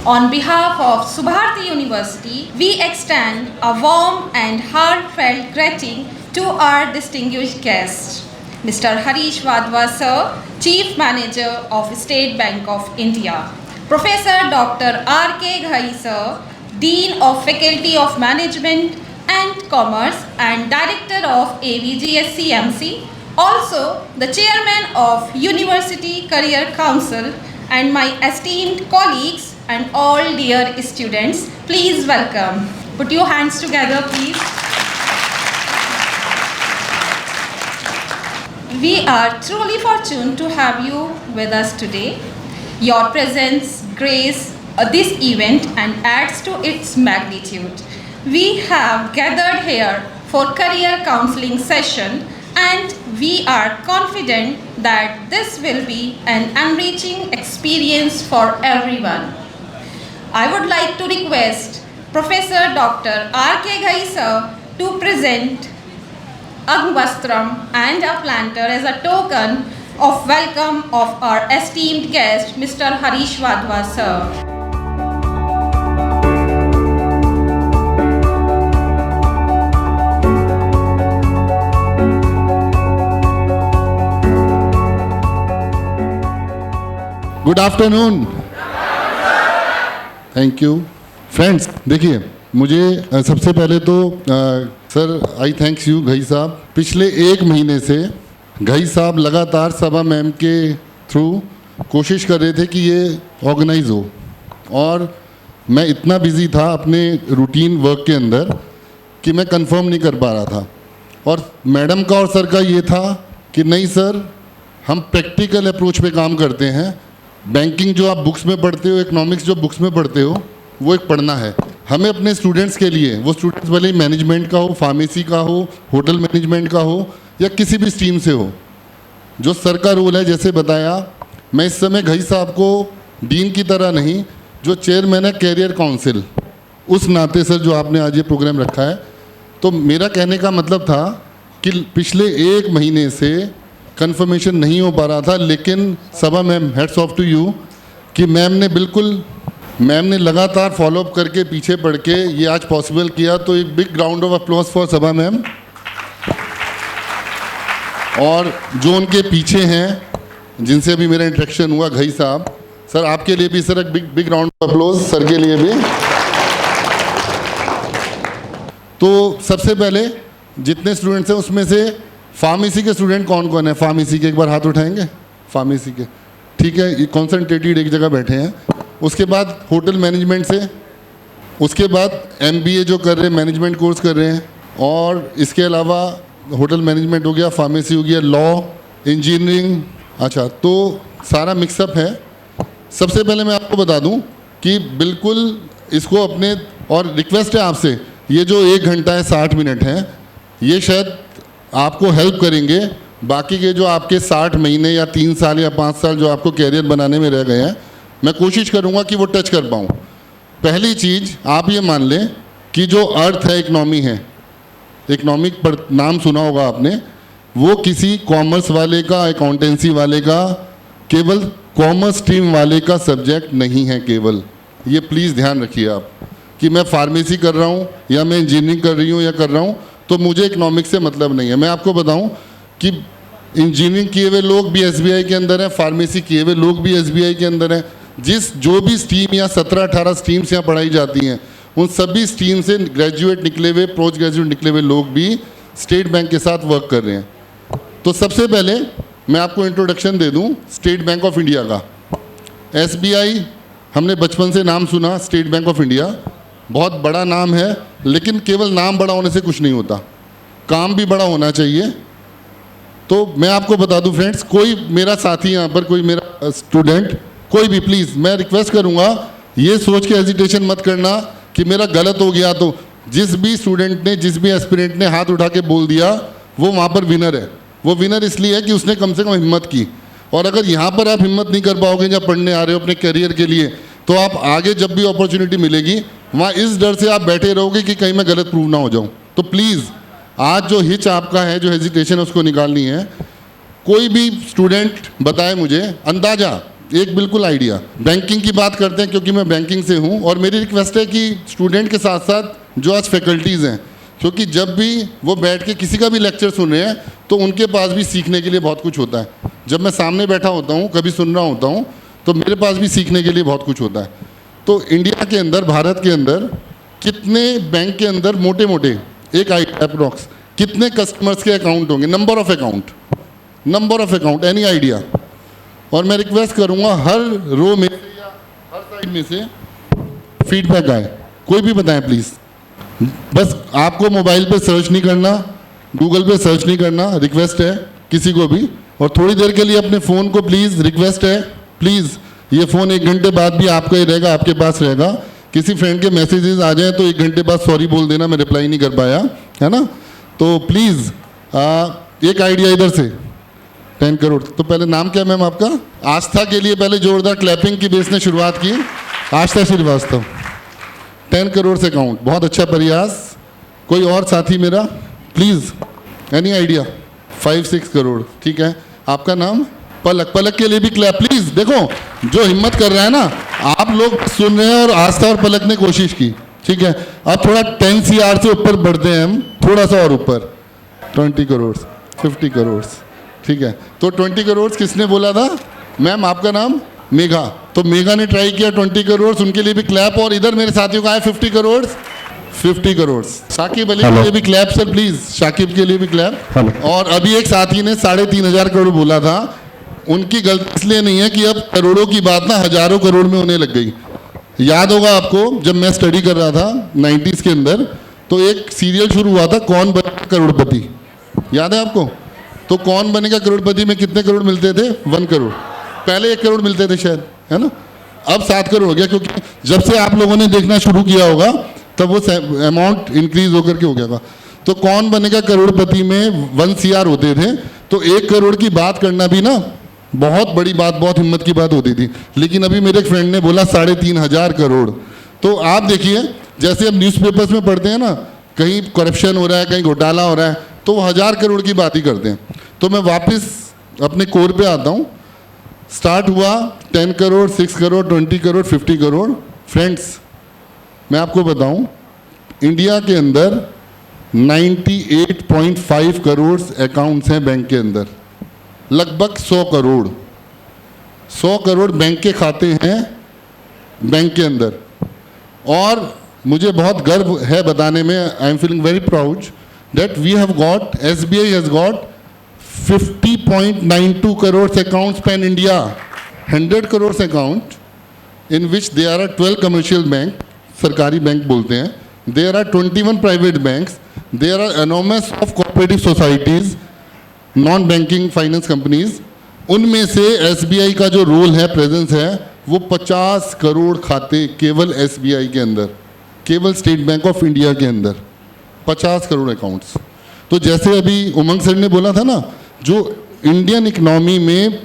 On behalf of Subharti University, we extend a warm and heartfelt greeting to our distinguished guest, Mr. Harish Wadhwa Sir, Chief Manager of State Bank of India, Professor Dr. R.K. Ghai Sir, Dean of Faculty of Management and Commerce and Director of AVGSCMC, also the Chairman of University Career Council, and my esteemed colleagues and all dear students, please welcome. Put your hands together, please. We are truly fortunate to have you with us today. Your presence graces this event and adds to its magnitude. We have gathered here for career counseling session, and we are confident that this will be an enriching experience for everyone. I would like to request Professor Dr. R.K. Ghai Sir to present Angbastram and a planter as a token of welcome of our esteemed guest, Mr. Harish Wadhwa Sir. Good afternoon. Thank you friends. देखिए, मुझे सबसे पहले तो sir I thanks you Ghai साहब। पिछले एक महीने से घई साहब लगातार सभा मैम के थ्रू कोशिश कर रहे थे कि ये ऑर्गेनाइज हो, और मैं इतना बिजी था अपने रूटीन वर्क के अंदर कि मैं कंफर्म नहीं कर पा रहा था। और मैडम का और सर का ये था कि नहीं सर, हम प्रैक्टिकल अप्रोच पे काम करते हैं। बैंकिंग जो आप बुक्स में पढ़ते हो, इकोनॉमिक्स जो बुक्स में पढ़ते हो, वो एक पढ़ना है। हमें अपने स्टूडेंट्स के लिए, वो स्टूडेंट्स भले मैनेजमेंट का हो, फार्मेसी का हो, होटल मैनेजमेंट का हो, या किसी भी स्ट्रीम से हो, जो सर का रोल है, जैसे बताया, मैं इस समय घई साहब को डीन की तरह नहीं, जो चेयरमैन है कैरियर काउंसिल, उस नाते सर जो आपने आज ये प्रोग्राम रखा है, तो मेरा कहने का मतलब था कि पिछले एक महीने से कंफर्मेशन नहीं हो पा रहा था, लेकिन सभा ma'am, hats off to you कि मैम ने लगातार फॉलोअप करके पीछे पड़ के ये आज पॉसिबल किया। तो एक big round of applause for सभा मैम। और जो उनके पीछे हैं, जिनसे अभी मेरा इंटरेक्शन हुआ, घई साहब सर, आपके लिए भी सर एक big round of applause sir के लिए भी। तो सबसे पहले जितने स्टूडेंट्स हैं उसमें से फार्मेसी के स्टूडेंट कौन कौन है? फार्मेसी के एक बार हाथ उठाएंगे। फार्मेसी के, ठीक है, ये कॉन्सेंट्रेटेड एक जगह बैठे हैं। उसके बाद होटल मैनेजमेंट से, उसके बाद MBA जो कर रहे हैं, मैनेजमेंट कोर्स कर रहे हैं, और इसके अलावा होटल मैनेजमेंट हो गया, फार्मेसी हो गया, लॉ, इंजीनियरिंग, अच्छा, तो सारा मिक्सअप है। सबसे पहले मैं आपको बता दूं कि बिल्कुल इसको अपने, और रिक्वेस्ट है आपसे, ये जो 1 घंटा है 60 मिनट है, ये शायद आपको हेल्प करेंगे। बाकी के जो आपके 60 महीने या 3 साल या 5 साल जो आपको कैरियर बनाने में रह गए हैं, मैं कोशिश करूंगा कि वो टच कर पाऊँ। पहली चीज़ आप ये मान लें कि जो अर्थ है, इकनॉमी है, इकनॉमिक पर नाम सुना होगा आपने, वो किसी कॉमर्स वाले का, अकाउंटेंसी वाले का, केवल कॉमर्स स्ट्रीम वाले का सब्जेक्ट नहीं है केवल। ये प्लीज़ ध्यान रखिए आप कि मैं फार्मेसी कर रहा हूँ या मैं इंजीनियरिंग कर रही हूँ या कर रहा हूँ, तो मुझे इकोनॉमिक्स से मतलब नहीं है। मैं आपको बताऊं कि इंजीनियरिंग किए हुए लोग भी SBI के अंदर हैं, फार्मेसी किए हुए लोग भी SBI के अंदर हैं। जो भी स्ट्रीम या 17-18 स्ट्रीम्स यहाँ पढ़ाई जाती हैं, उन सभी स्ट्रीम से ग्रेजुएट निकले हुए, पोस्ट ग्रेजुएट निकले हुए लोग भी स्टेट बैंक के साथ वर्क कर रहे हैं। तो सबसे पहले मैं आपको इंट्रोडक्शन दे दूँ स्टेट बैंक ऑफ इंडिया का। SBI हमने बचपन से नाम सुना, स्टेट बैंक ऑफ इंडिया बहुत बड़ा नाम है, लेकिन केवल नाम बड़ा होने से कुछ नहीं होता, काम भी बड़ा होना चाहिए। तो मैं आपको बता दूं फ्रेंड्स, कोई मेरा साथी यहाँ पर, कोई मेरा स्टूडेंट, कोई भी, प्लीज़ मैं रिक्वेस्ट करूँगा, ये सोच के हेजिटेशन मत करना कि मेरा गलत हो गया। तो जिस भी स्टूडेंट ने, जिस भी एस्पिरेंट ने हाथ उठा के बोल दिया, वो वहाँ पर विनर है। वो विनर इसलिए है कि उसने कम से कम हिम्मत की। और अगर यहाँ पर आप हिम्मत नहीं कर पाओगे जब पढ़ने आ रहे हो अपने करियर के लिए, तो आप आगे जब भी अपॉर्चुनिटी मिलेगी, वहाँ इस डर से आप बैठे रहोगे कि कहीं मैं गलत प्रूव ना हो जाऊँ। तो प्लीज़ आज जो हिच आपका है, जो हेजिटेशन है, उसको निकालनी है। कोई भी स्टूडेंट बताए मुझे अंदाज़ा, एक बिल्कुल आइडिया। बैंकिंग की बात करते हैं क्योंकि मैं बैंकिंग से हूँ, और मेरी रिक्वेस्ट है कि स्टूडेंट के साथ साथ जो आज फैकल्टीज़ हैं, क्योंकि जब भी वो बैठ के किसी का भी लेक्चर सुन रहे हैं तो उनके पास भी सीखने के लिए बहुत कुछ होता है। जब मैं सामने बैठा होता हूँ, कभी सुन रहा होता हूँ, तो मेरे पास भी सीखने के लिए बहुत कुछ होता है। तो इंडिया के अंदर, भारत के अंदर कितने बैंक के अंदर मोटे मोटे एक अप्रॉक्स कितने कस्टमर्स के अकाउंट होंगे? Number of account, any idea? और मैं रिक्वेस्ट करूंगा हर रो में से या हर साइड में से फीडबैक आए, कोई भी बताएं प्लीज़। बस आपको मोबाइल पे सर्च नहीं करना, गूगल पे सर्च नहीं करना, रिक्वेस्ट है किसी को भी। और थोड़ी देर के लिए अपने फ़ोन को प्लीज़, रिक्वेस्ट है प्लीज़, ये फ़ोन 1 घंटे बाद भी आपका ही रहेगा, आपके पास रहेगा। किसी फ्रेंड के मैसेजेस आ जाएं तो 1 घंटे बाद सॉरी बोल देना, मैं रिप्लाई नहीं कर पाया, है ना। तो प्लीज़ एक आइडिया इधर से 10 करोड़। तो पहले नाम क्या है मैम आपका? आस्था के लिए पहले जोरदार क्लैपिंग की बेस ने शुरुआत की। आस्था श्रीवास्तव, 10 करोड़ से अकाउंट, बहुत अच्छा प्रयास। कोई और साथी मेरा प्लीज़, एनी आइडिया? 5-6 करोड़, ठीक है। आपका नाम? पलक के लिए भी क्लैप प्लीज़। देखो जो हिम्मत कर रहा है ना, आप लोग सुन रहे हैं और आस्था और पलक ने कोशिश की, ठीक है। अब थोड़ा 10 CR से ऊपर बढ़ते हैं हम, थोड़ा सा और ऊपर, 20 करोड़, 50 करोड़, ठीक है। तो 20 करोड़ किसने बोला था? मैम आपका नाम? मेघा। तो मेघा ने ट्राई किया 20 करोड़, उनके लिए भी क्लैप। और इधर मेरे साथियों का है 50 करोड़, 50 करोड़। शाकिब अली के लिए भी क्लैप सर प्लीज, शाकिब के लिए भी क्लैप। और अभी एक साथी ने 3,500 करोड़ बोला था, उनकी गलती इसलिए नहीं है कि अब करोड़ों की बात ना हजारों करोड़ में होने लग गई। याद होगा आपको, जब मैं स्टडी कर रहा था 90s के अंदर, तो एक सीरियल शुरू हुआ था, कौन बनेगा करोड़पति, याद है आपको? तो कौन बनेगा करोड़पति में कितने करोड़ मिलते थे? 1 करोड़। पहले 1 करोड़ मिलते थे शायद, है ना। अब 7 करोड़ हो गया, क्योंकि जब से आप लोगों ने देखना शुरू किया होगा तब वो अमाउंट इंक्रीज होकर के हो गया था। तो कौन बनेगा करोड़पति में 1 CR होते थे, तो 1 करोड़ की बात करना भी ना बहुत बड़ी बात, बहुत हिम्मत की बात होती थी। लेकिन अभी मेरे एक फ्रेंड ने बोला 3,500 करोड़। तो आप देखिए, जैसे अब न्यूज़पेपर्स में पढ़ते हैं ना, कहीं करप्शन हो रहा है, कहीं घोटाला हो रहा है, तो वो 1000 करोड़ की बात ही करते हैं। तो मैं वापस अपने कोर पे आता हूँ। स्टार्ट हुआ 10 करोड़, 6 करोड़, 20 करोड़, 50 करोड़। फ्रेंड्स, मैं आपको बताऊं, इंडिया के अंदर 98.5 करोड़ अकाउंट्स हैं बैंक के अंदर। लगभग 100 करोड़ बैंक के खाते हैं बैंक के अंदर। और मुझे बहुत गर्व है बताने में, I am feeling very proud that we have got, SBI has got 50.92 crore accounts pan India, 100 crore account in which they are 12 commercial bank, सरकारी बैंक बोलते हैं, there are 21 private banks, there are enormous of cooperative societies, non banking finance companies. उनमें से SBI का जो role है, presence है, वो 50 करोड़ खाते केवल SBI के अंदर, केवल स्टेट बैंक ऑफ इंडिया के अंदर 50 करोड़ अकाउंट्स। तो जैसे अभी उमंग सर ने बोला था ना, जो इंडियन इकनॉमी में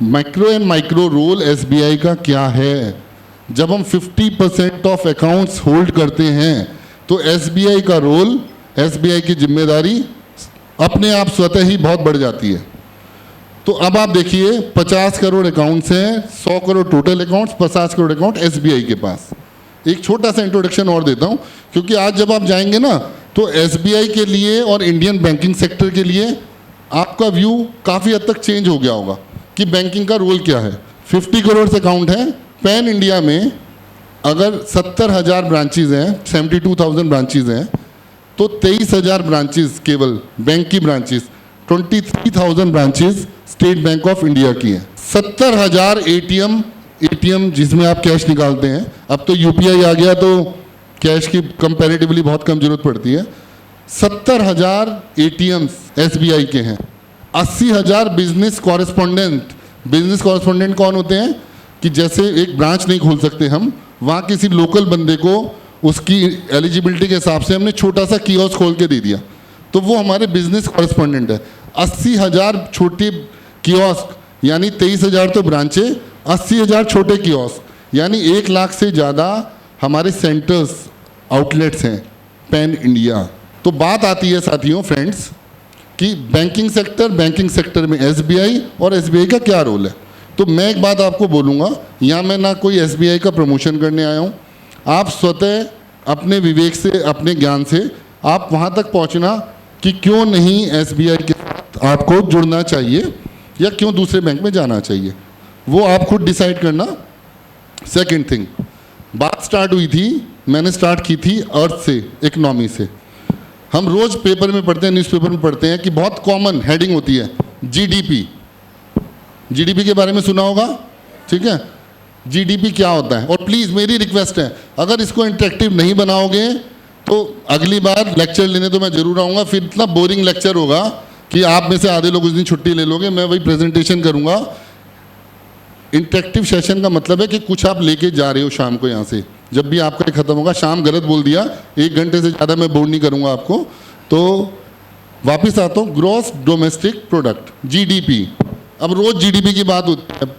micro and micro role SBI का क्या है, जब हम 50% ऑफ अकाउंट्स होल्ड करते हैं तो SBI का रोल, SBI की जिम्मेदारी अपने आप स्वतः ही बहुत बढ़ जाती है। तो अब आप देखिए 50 करोड़ अकाउंट्स हैं, 100 crore total accounts, 50 crore account SBI के पास। एक छोटा सा इंट्रोडक्शन और देता हूं, क्योंकि आज जब आप जाएंगे ना, तो SBI के लिए और इंडियन बैंकिंग सेक्टर के लिए आपका व्यू काफ़ी हद तक चेंज हो गया होगा कि बैंकिंग का रोल क्या है। 50 करोड़ अकाउंट है पैन इंडिया में। अगर 70,000 ब्रांचेज हैं, 72,000 ब्रांचेज हैं, तो 23,000 ब्रांचेज केवल बैंक की branches, 23,000 branches state bank of India की हैं। 70,000 ATM जिसमें आप कैश निकालते हैं। अब तो UPI आ गया तो कैश की कंपैरेटिवली बहुत कम जरूरत पड़ती है। 70,000 ATMs SBI के हैं। 80,000 बिजनेस कॉरेस्पॉन्डेंट। बिजनेस कॉरेस्पॉन्डेंट कौन होते हैं? कि जैसे एक ब्रांच नहीं खोल सकते हम, वहाँ किसी लोकल बंदे को उसकी एलिजिबिलिटी के हिसाब से हमने छोटा सा कियोस्क खोल के दे दिया, तो वो हमारे बिजनेस कॉरेस्पॉन्डेंट है। 80,000 छोटे कियोस्क, यानी 23,000 तो ब्रांचें, 80,000 छोटे कियोस्क, यानी 1 लाख से ज़्यादा हमारे सेंटर्स, आउटलेट्स हैं पैन इंडिया। तो बात आती है साथियों, फ्रेंड्स, कि बैंकिंग सेक्टर में SBI और SBI का क्या रोल है। तो मैं एक बात आपको बोलूँगा, यहाँ मैं ना कोई SBI का प्रमोशन करने आया हूँ। आप स्वतः अपने विवेक से, अपने ज्ञान से आप वहाँ तक पहुँचना कि क्यों नहीं SBI के साथ आपको जुड़ना चाहिए या क्यों दूसरे बैंक में जाना चाहिए, वो आप खुद डिसाइड करना। सेकंड थिंग, बात स्टार्ट हुई थी, मैंने स्टार्ट की थी अर्थ से, इकोनॉमी से। हम रोज़ पेपर में पढ़ते हैं, न्यूज़पेपर में पढ़ते हैं कि बहुत कॉमन हेडिंग होती है जीडीपी के बारे में सुना होगा, ठीक है। जीडीपी क्या होता है? और प्लीज़ मेरी रिक्वेस्ट है, अगर इसको इंटरेक्टिव नहीं बनाओगे तो अगली बार लेक्चर लेने तो मैं ज़रूर आऊँगा, फिर इतना बोरिंग लेक्चर होगा कि आप में से आधे लोग उस दिन छुट्टी ले लोगे, मैं वही प्रेजेंटेशन करूँगा। इंटरेक्टिव सेशन का मतलब है कि कुछ आप लेके जा रहे हो शाम को यहाँ से, जब भी आपका ख़त्म होगा। शाम गलत बोल दिया, 1 घंटे से ज़्यादा मैं बोर नहीं करूँगा आपको। तो वापस आता हूँ, ग्रॉस डोमेस्टिक प्रोडक्ट, जीडीपी। अब रोज़ जीडीपी की बात होती है,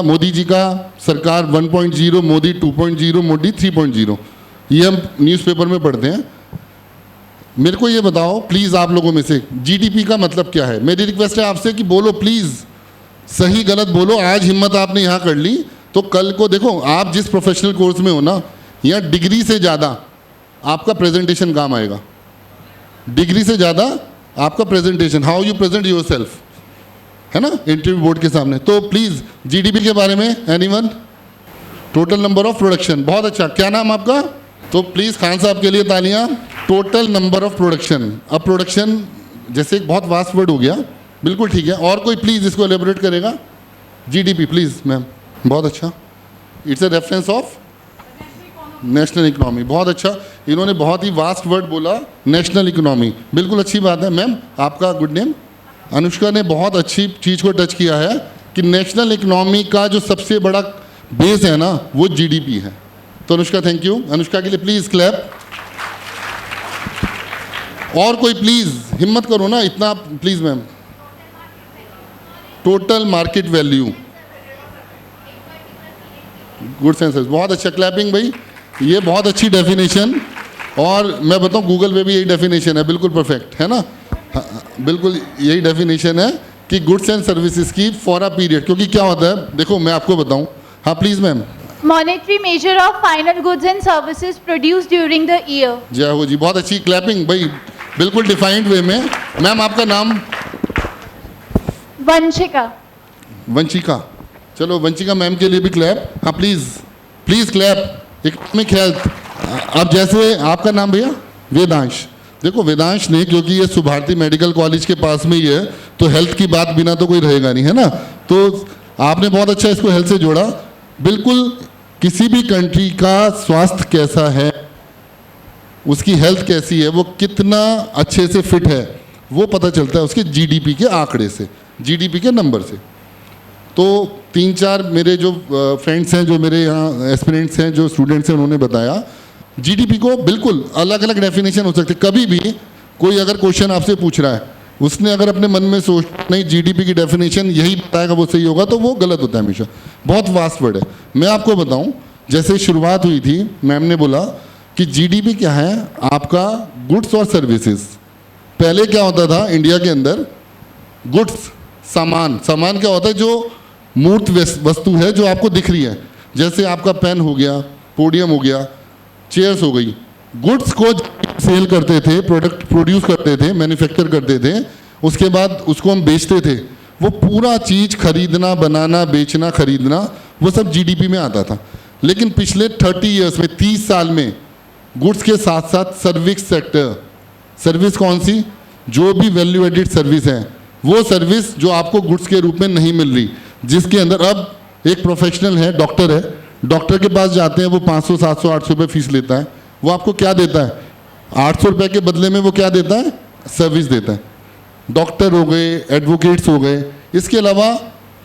मोदी जी का सरकार 1.0, मोदी 2.0, मोदी 3.0, ये हम न्यूज़पेपर में पढ़ते हैं। मेरे को ये बताओ प्लीज़, आप लोगों में से जीडीपी का मतलब क्या है? मेरी रिक्वेस्ट है आपसे कि बोलो प्लीज़, सही गलत बोलो। आज हिम्मत आपने यहाँ कर ली तो कल को देखो, आप जिस प्रोफेशनल कोर्स में हो ना, यहाँ डिग्री से ज़्यादा आपका प्रेजेंटेशन काम आएगा। डिग्री से ज़्यादा आपका presentation, how you present yourself, है ना, इंटरव्यू बोर्ड के सामने। तो प्लीज़ जीडीपी के बारे में anyone? Total number of production, बहुत अच्छा। क्या नाम आपका? तो प्लीज़ खान साहब के लिए तालियां। Total number of production. अब प्रोडक्शन जैसे एक बहुत वास्ट वर्ड हो गया, बिल्कुल ठीक है। और कोई प्लीज़ इसको एलेबोरेट करेगा? जीडीपी प्लीज़ मैम, बहुत अच्छा। It's a reference of national economy, बहुत अच्छा। इन्होंने बहुत ही वास्ट वर्ड बोला, नेशनल इकोनॉमी, बिल्कुल अच्छी बात है। मैम आपका गुड नेम? अनुष्का ने बहुत अच्छी चीज़ को टच किया है कि नेशनल इकोनॉमी का जो सबसे बड़ा बेस है ना, वो जीडीपी है। तो अनुष्का थैंक यू। अनुष्का के लिए प्लीज़ क्लैप। और कोई प्लीज़ हिम्मत करो ना, इतना please ma'am. Total market value, good senses, बहुत अच्छा। क्लैपिंग भाई, ये बहुत अच्छी डेफिनेशन। और मैं बताऊं गूगल पे भी यही डेफिनेशन है, बिल्कुल परफेक्ट है ना। हाँ, बिल्कुल यही डेफिनेशन है कि गुड्स एंड सर्विसेज की फॉर अ पीरियड। क्योंकि क्या होता है, देखो मैं आपको बताऊं। हाँ please ma'am. Monetary measure of final goods and services produced during the year. जय हो जी, बहुत अच्छी क्लैपिंग भाई, बिल्कुल डिफाइंड वे में। मैम आपका नाम? वंशिका। वंशिका, चलो वंशिका मैम के लिए भी क्लैप। हाँ please please clap. Economic health, अब जैसे आपका नाम भैया? वेदांश। देखो वेदांश ने, क्योंकि ये सुभारती मेडिकल कॉलेज के पास में ही है, तो हेल्थ की बात बिना तो कोई रहेगा नहीं, है ना। तो आपने बहुत अच्छा इसको हेल्थ से जोड़ा। बिल्कुल, किसी भी कंट्री का स्वास्थ्य कैसा है, उसकी हेल्थ कैसी है, वो कितना अच्छे से फिट है, वो पता चलता है उसके जीडीपी के आंकड़े से, जीडीपी के नंबर से। तो 3-4 मेरे जो फ्रेंड्स हैं, जो मेरे यहाँ एस्पिरेंट्स हैं, जो स्टूडेंट्स हैं, उन्होंने बताया जीडीपी को बिल्कुल अलग अलग डेफिनेशन हो सकते। कभी भी कोई अगर क्वेश्चन आपसे पूछ रहा है, उसने अगर अपने मन में सोच नहीं जीडीपी की डेफिनेशन यही बताएगा वो सही होगा, तो वो गलत होता है हमेशा। बहुत वास्ट वर्ड है। मैं आपको बताऊं, जैसे शुरुआत हुई थी, मैम ने बोला कि जीडीपी क्या है आपका, गुड्स और सर्विसेज। पहले क्या होता था इंडिया के अंदर, गुड्स सामान क्या होता है, जो मूर्त वस्तु है जो आपको दिख रही है, जैसे आपका पेन हो गया, पोडियम हो गया, चेयर्स हो गई। गुड्स को सेल करते थे, प्रोडक्ट प्रोड्यूस करते थे, मैन्युफैक्चर करते थे, उसके बाद उसको हम बेचते थे। वो पूरा चीज़ खरीदना, बनाना, बेचना, खरीदना, वो सब जीडीपी में आता था। लेकिन पिछले 30 ईयर्स में, 30 साल में, गुड्स के साथ साथ सर्विस सेक्टर, सर्विस कौन सी, जो भी वैल्यू एडिड सर्विस है, वो सर्विस जो आपको गुड्स के रूप में नहीं मिल रही, जिसके अंदर अब एक प्रोफेशनल है, डॉक्टर है, डॉक्टर के पास जाते हैं, वो 500, 700, 800 रुपये फीस लेता है। वो आपको क्या देता है? 800 रुपये के बदले में वो क्या देता है? सर्विस देता है। डॉक्टर हो गए, एडवोकेट्स हो गए, इसके अलावा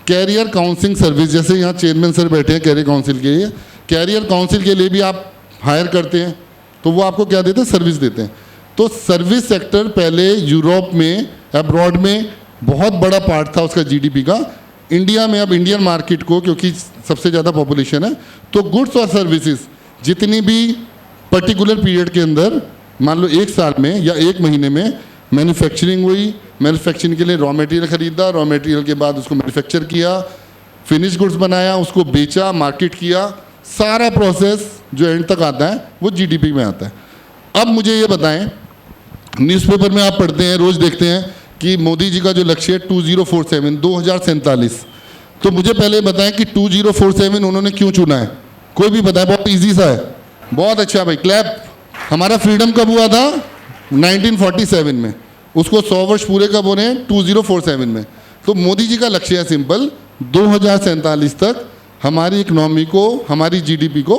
कैरियर काउंसलिंग सर्विस, जैसे यहाँ चेयरमैन सर बैठे हैं कैरियर काउंसिल के लिए, कैरियर काउंसिल के लिए भी आप हायर करते हैं, तो वो आपको क्या देते हैं? सर्विस देते हैं। तो सर्विस सेक्टर पहले यूरोप में, अब्रॉड में बहुत बड़ा पार्ट था उसका जीडीपी का। इंडिया में अब इंडियन मार्केट को, क्योंकि सबसे ज़्यादा पॉपुलेशन है, तो गुड्स और सर्विसेज जितनी भी पर्टिकुलर पीरियड के अंदर, मान लो 1 साल में या 1 महीने में मैन्युफैक्चरिंग हुई, मैन्युफैक्चरिंग के लिए रॉ मटेरियल खरीदा, रॉ मटेरियल के बाद उसको मैन्युफैक्चर किया, फिनिश गुड्स बनाया, उसको बेचा, मार्केट किया, सारा प्रोसेस जो एंड तक आता है वो जीडीपी में आता है। अब मुझे ये बताएं, न्यूज़पेपर में आप पढ़ते हैं, रोज़ देखते हैं कि मोदी जी का जो लक्ष्य है 2047, तो मुझे पहले बताएं कि 2047 उन्होंने क्यों चुना है? कोई भी बताए, बहुत इजी सा है। बहुत अच्छा भाई, क्लैप। हमारा फ्रीडम कब हुआ था? 1947 में। उसको 100 वर्ष पूरे कब हो रहे हैं? 2047 में। तो मोदी जी का लक्ष्य है सिंपल, 2047 तक हमारी इकोनॉमी को, हमारी जीडीपी को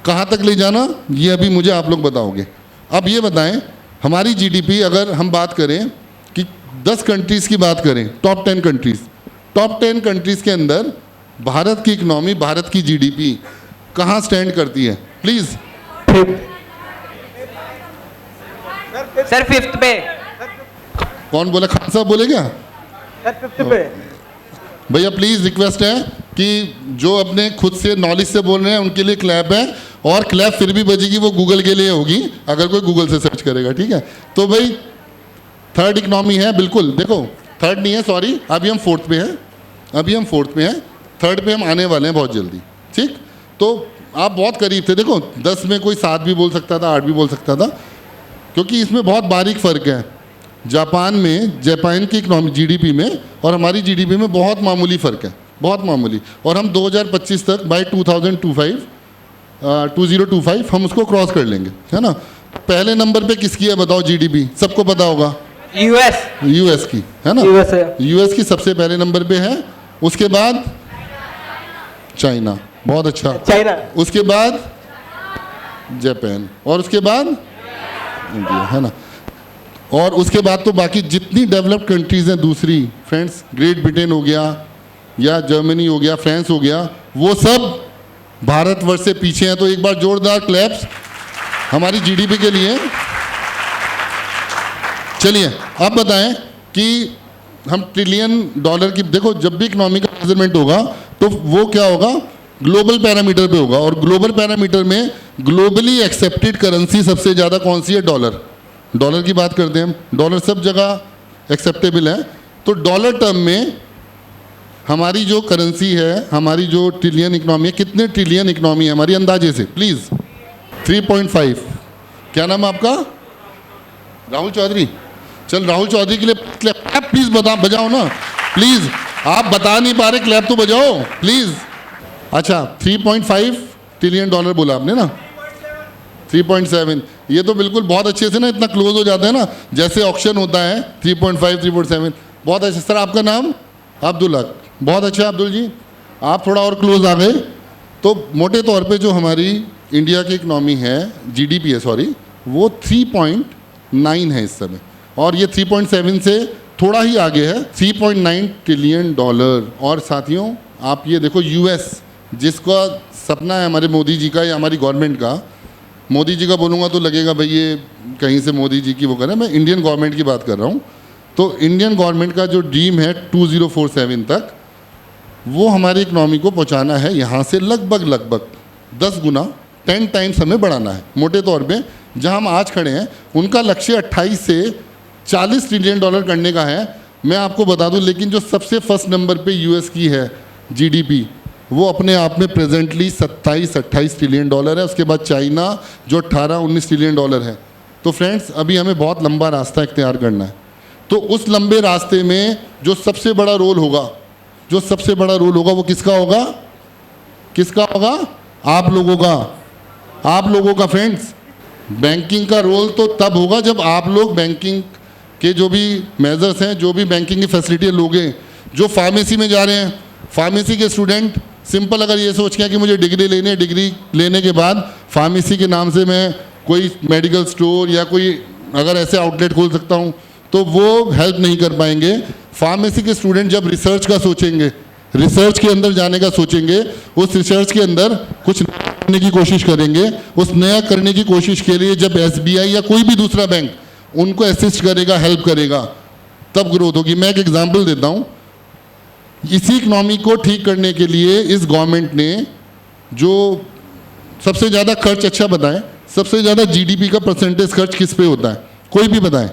कहाँ तक ले जाना, ये अभी मुझे आप लोग बताओगे। अब ये बताएं, हमारी जीडीपी अगर हम बात करें कि 10 कंट्रीज़ की बात करें, टॉप 10 कंट्रीज़ के अंदर भारत की इकोनॉमी, भारत की जीडीपी कहाँ स्टैंड करती है? प्लीज़। सर 5th पे। कौन बोला? खान साहब बोले क्या? सर 5th पे। भैया प्लीज़ रिक्वेस्ट है कि जो अपने खुद से नॉलेज से बोल रहे हैं उनके लिए क्लैप है, और क्लैप फिर भी बजेगी वो गूगल के लिए होगी, अगर कोई गूगल से सर्च करेगा, ठीक है? तो भाई थर्ड इकनॉमी है, बिल्कुल। देखो थर्ड नहीं है, सॉरी, अभी हम फोर्थ पे हैं, थर्ड पे हम आने वाले हैं बहुत जल्दी, ठीक? तो आप बहुत करीब थे। देखो 10 में कोई 7 भी बोल सकता था, 8 भी बोल सकता था, क्योंकि इसमें बहुत बारीक फ़र्क है। जापान की इकनॉमी जीडीपी में और हमारी जीडीपी में बहुत मामूली फ़र्क है, बहुत मामूली। और हम 2025 तक बाय 2025 हम उसको क्रॉस कर लेंगे, है ना? पहले नंबर पे किसकी है बताओ जीडीपी? सबको पता होगा, यूएस की, है ना? यूएस की सबसे पहले नंबर पे है, उसके बाद चाइना, बहुत अच्छा, चाइना, उसके बाद जापान, और उसके बाद इंडिया, है ना? और उसके बाद तो बाकी जितनी डेवलप्ड कंट्रीज़ हैं दूसरी, फ्रेंड्स, ग्रेट ब्रिटेन हो गया या जर्मनी हो गया, फ्रांस हो गया, वो सब भारतवर्ष से पीछे हैं। तो एक बार जोरदार क्लैप्स हमारी जीडीपी के लिए। चलिए अब बताएं कि हम ट्रिलियन डॉलर की, देखो जब भी इकोनॉमी का मेजरमेंट होगा तो वो क्या होगा? ग्लोबल पैरामीटर पे होगा, और ग्लोबल पैरामीटर में ग्लोबली एक्सेप्टेड करेंसी सबसे ज़्यादा कौन सी है? डॉलर की बात करते हैं हम। डॉलर सब जगह एक्सेप्टेबल है, तो डॉलर टर्म में हमारी जो करेंसी है, हमारी जो ट्रिलियन इकनॉमी है, कितने ट्रिलियन इकनॉमी है हमारी अंदाजे से? प्लीज़ 3.5। क्या नाम है आपका? राहुल चौधरी। चल राहुल चौधरी के लिए क्लैप प्लीज़ बजाओ ना प्लीज़। आप बता नहीं पा रहे, क्लैप तो बजाओ प्लीज़। अच्छा 3.5 ट्रिलियन डॉलर बोला आपने ना? 3.7। ये तो बिल्कुल बहुत अच्छे से ना इतना क्लोज हो जाता है ना, जैसे ऑक्शन होता है 3.5 3.7। बहुत अच्छा सर। आपका नाम? अब्दुल हक। बहुत अच्छा अब्दुल जी, आप थोड़ा और क्लोज आ गए। तो मोटे तौर पे जो हमारी इंडिया की इकनॉमी है, जीडीपी है सॉरी, वो 3.9 है इस समय, और ये 3.7 से थोड़ा ही आगे है, 3.9 ट्रिलियन डॉलर। और साथियों आप ये देखो, यूएस जिसका सपना है हमारे मोदी जी का या हमारी गवर्नमेंट का, मोदी जी का बोलूँगा तो लगेगा भाई ये कहीं से मोदी जी की वो करें, मैं इंडियन गवर्नमेंट की बात कर रहा हूँ। तो इंडियन गवर्नमेंट का जो ड्रीम है 2047 तक, वो हमारी इकनॉमी को पहुँचाना है यहाँ से लगभग 10 गुना, 10 टाइम्स हमें बढ़ाना है। मोटे तौर पे जहाँ हम आज खड़े हैं उनका लक्ष्य 28 से 40 ट्रिलियन डॉलर करने का है। मैं आपको बता दूँ, लेकिन जो सबसे फर्स्ट नंबर पे यूएस की है जीडीपी, वो अपने आप में प्रेजेंटली 27-28 ट्रिलियन डॉलर है। उसके बाद चाइना जो 18-19 ट्रिलियन डॉलर है। तो फ्रेंड्स अभी हमें बहुत लंबा रास्ता इख्तियार करना है। तो उस लंबे रास्ते में जो सबसे बड़ा रोल होगा वो किसका होगा? आप लोगों का फ्रेंड्स। बैंकिंग का रोल तो तब होगा जब आप लोग बैंकिंग के जो भी मेजर्स हैं, जो भी बैंकिंग की फैसिलिटी लोगे। जो फार्मेसी में जा रहे हैं, फार्मेसी के स्टूडेंट सिंपल अगर ये सोच के कि मुझे डिग्री लेनी है, डिग्री लेने के बाद फार्मेसी के नाम से मैं कोई मेडिकल स्टोर या कोई अगर ऐसे आउटलेट खोल सकता हूँ, तो वो हेल्प नहीं कर पाएंगे। फार्मेसी के स्टूडेंट जब रिसर्च का सोचेंगे, रिसर्च के अंदर जाने का सोचेंगे, उस रिसर्च के अंदर कुछ करने की कोशिश करेंगे, उस नया करने की कोशिश के लिए जब एसबीआई या कोई भी दूसरा बैंक उनको असिस्ट करेगा, हेल्प करेगा, तब ग्रोथ होगी। मैं एक एग्जांपल देता हूँ। इसी इकनॉमी को ठीक करने के लिए इस गवर्नमेंट ने जो सबसे ज़्यादा खर्च, अच्छा बताएं, सबसे ज़्यादा जीडीपी का परसेंटेज खर्च किस पे होता है? कोई भी बताएं।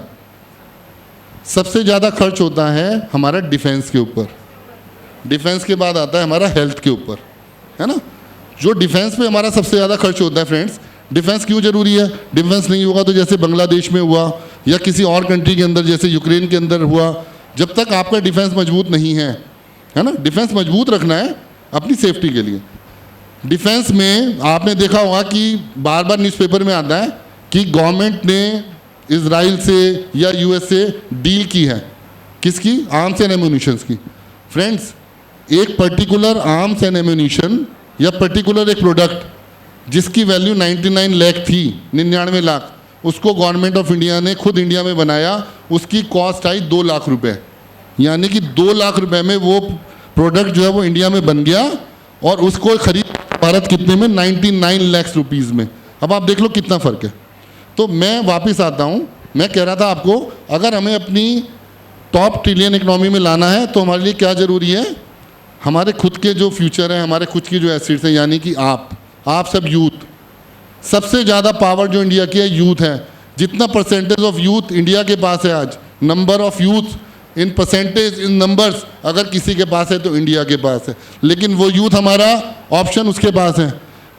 सबसे ज़्यादा खर्च होता है हमारा डिफेंस के ऊपर। डिफेंस के बाद आता है हमारा हेल्थ के ऊपर, है ना। जो डिफेंस पे हमारा सबसे ज़्यादा खर्च होता है फ्रेंड्स, डिफेंस क्यों ज़रूरी है? डिफेंस नहीं होगा तो जैसे बांग्लादेश में हुआ या किसी और कंट्री के अंदर जैसे यूक्रेन के अंदर हुआ, जब तक आपका डिफेंस मजबूत नहीं है, है ना, डिफेंस मजबूत रखना है अपनी सेफ्टी के लिए। डिफेंस में आपने देखा होगा कि बार बार न्यूज़पेपर में आता है कि गवर्नमेंट ने इजराइल से या यूएस से डील की है, किसकी? आर्म्स एंड एम्यूनिशंस की। फ्रेंड्स, एक पर्टिकुलर आर्म्स एंड एम्यूनिशन या पर्टिकुलर एक प्रोडक्ट जिसकी वैल्यू 99 लाख थी, 99 लाख, उसको गवर्नमेंट ऑफ इंडिया ने खुद इंडिया में बनाया, उसकी कॉस्ट आई 2 लाख रुपए। यानी कि 2 लाख रुपए में वो प्रोडक्ट जो है वो इंडिया में बन गया और उसको खरीद भारत कितने में? 99 लाख रुपीज़ में। अब आप देख लो कितना फ़र्क है। तो मैं वापस आता हूँ, मैं कह रहा था आपको, अगर हमें अपनी टॉप ट्रिलियन इकनॉमी में लाना है तो हमारे लिए क्या ज़रूरी है? हमारे खुद के जो फ्यूचर है, हमारे खुद की जो एसेट्स हैं, यानी कि आप सब यूथ। सबसे ज़्यादा पावर जो इंडिया की है यूथ है। जितना परसेंटेज ऑफ यूथ इंडिया के पास है आज, number of youth in percentage in numbers अगर किसी के पास है तो इंडिया के पास है। लेकिन वो यूथ हमारा ऑप्शन उसके पास है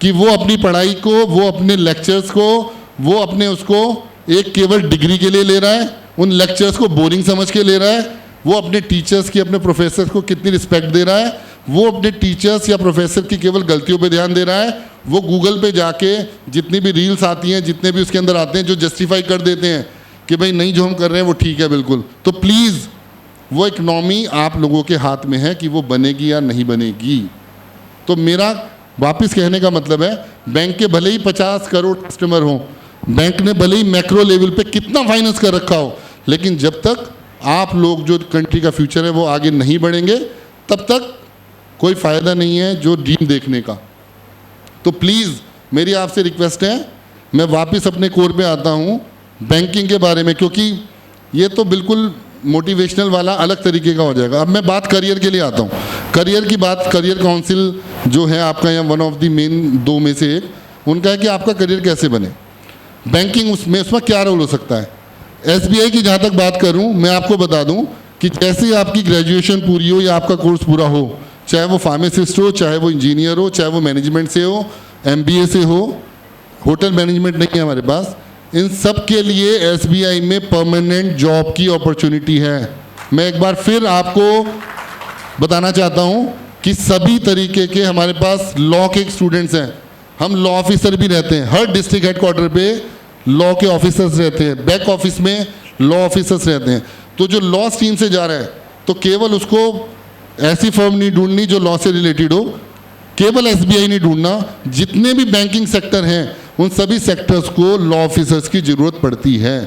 कि वो अपनी पढ़ाई को, वो अपने लेक्चर्स को, वो अपने उसको एक केवल डिग्री के लिए ले रहा है, उन लेक्चर्स को बोरिंग समझ के ले रहा है। वो अपने टीचर्स की, अपने प्रोफेसर को कितनी रिस्पेक्ट दे रहा है, वो अपने टीचर्स या प्रोफेसर की केवल गलतियों पे ध्यान दे रहा है। वो गूगल पे जाके जितनी भी रील्स आती हैं, जितने भी उसके अंदर आते हैं जो जस्टिफाई कर देते हैं कि भाई नहीं, जो हम कर रहे हैं वो ठीक है बिल्कुल। तो प्लीज़, वो इकनॉमी आप लोगों के हाथ में है कि वो बनेगी या नहीं बनेगी। तो मेरा वापस कहने का मतलब है, बैंक के भले ही 50 करोड़ कस्टमर हों, बैंक ने भले ही मैक्रो लेवल पे कितना फाइनेंस कर रखा हो, लेकिन जब तक आप लोग जो कंट्री का फ्यूचर है वो आगे नहीं बढ़ेंगे, तब तक कोई फ़ायदा नहीं है जो ड्रीम देखने का। तो प्लीज़ मेरी आपसे रिक्वेस्ट है, मैं वापस अपने कोर पे आता हूँ बैंकिंग के बारे में, क्योंकि ये तो बिल्कुल मोटिवेशनल वाला अलग तरीके का हो जाएगा। अब मैं बात करियर के लिए आता हूँ। करियर की बात, करियर काउंसिल जो है आपका यहाँ वन ऑफ द मेन 2 में से एक, उनका है कि आपका करियर कैसे बने। बैंकिंग उसमें क्या रोल हो सकता है? एसबीआई की जहाँ तक बात करूँ, मैं आपको बता दूँ कि जैसे ही आपकी ग्रेजुएशन पूरी हो या आपका कोर्स पूरा हो, चाहे वो फार्मासिस्ट हो, चाहे वो इंजीनियर हो, चाहे वो मैनेजमेंट से हो, एमबीए से हो, होटल मैनेजमेंट नहीं है हमारे पास, इन सब के लिए एसबीआई में परमानेंट जॉब की अपॉर्चुनिटी है। मैं एक बार फिर आपको बताना चाहता हूँ कि सभी तरीके के हमारे पास लॉ के स्टूडेंट्स हैं, हम लॉ ऑफिसर भी रहते हैं, हर डिस्ट्रिक्ट हेडक्वार्टर पे लॉ के ऑफिसर्स रहते हैं, बैक ऑफिस में लॉ ऑफिसर्स रहते हैं। तो जो लॉ स्ट्रीम से जा रहा है तो केवल उसको ऐसी फर्म नहीं ढूंढनी जो लॉ से रिलेटेड हो, केवल एसबीआई नहीं ढूंढना, जितने भी बैंकिंग सेक्टर हैं उन सभी सेक्टर्स को लॉ ऑफिसर्स की ज़रूरत पड़ती है।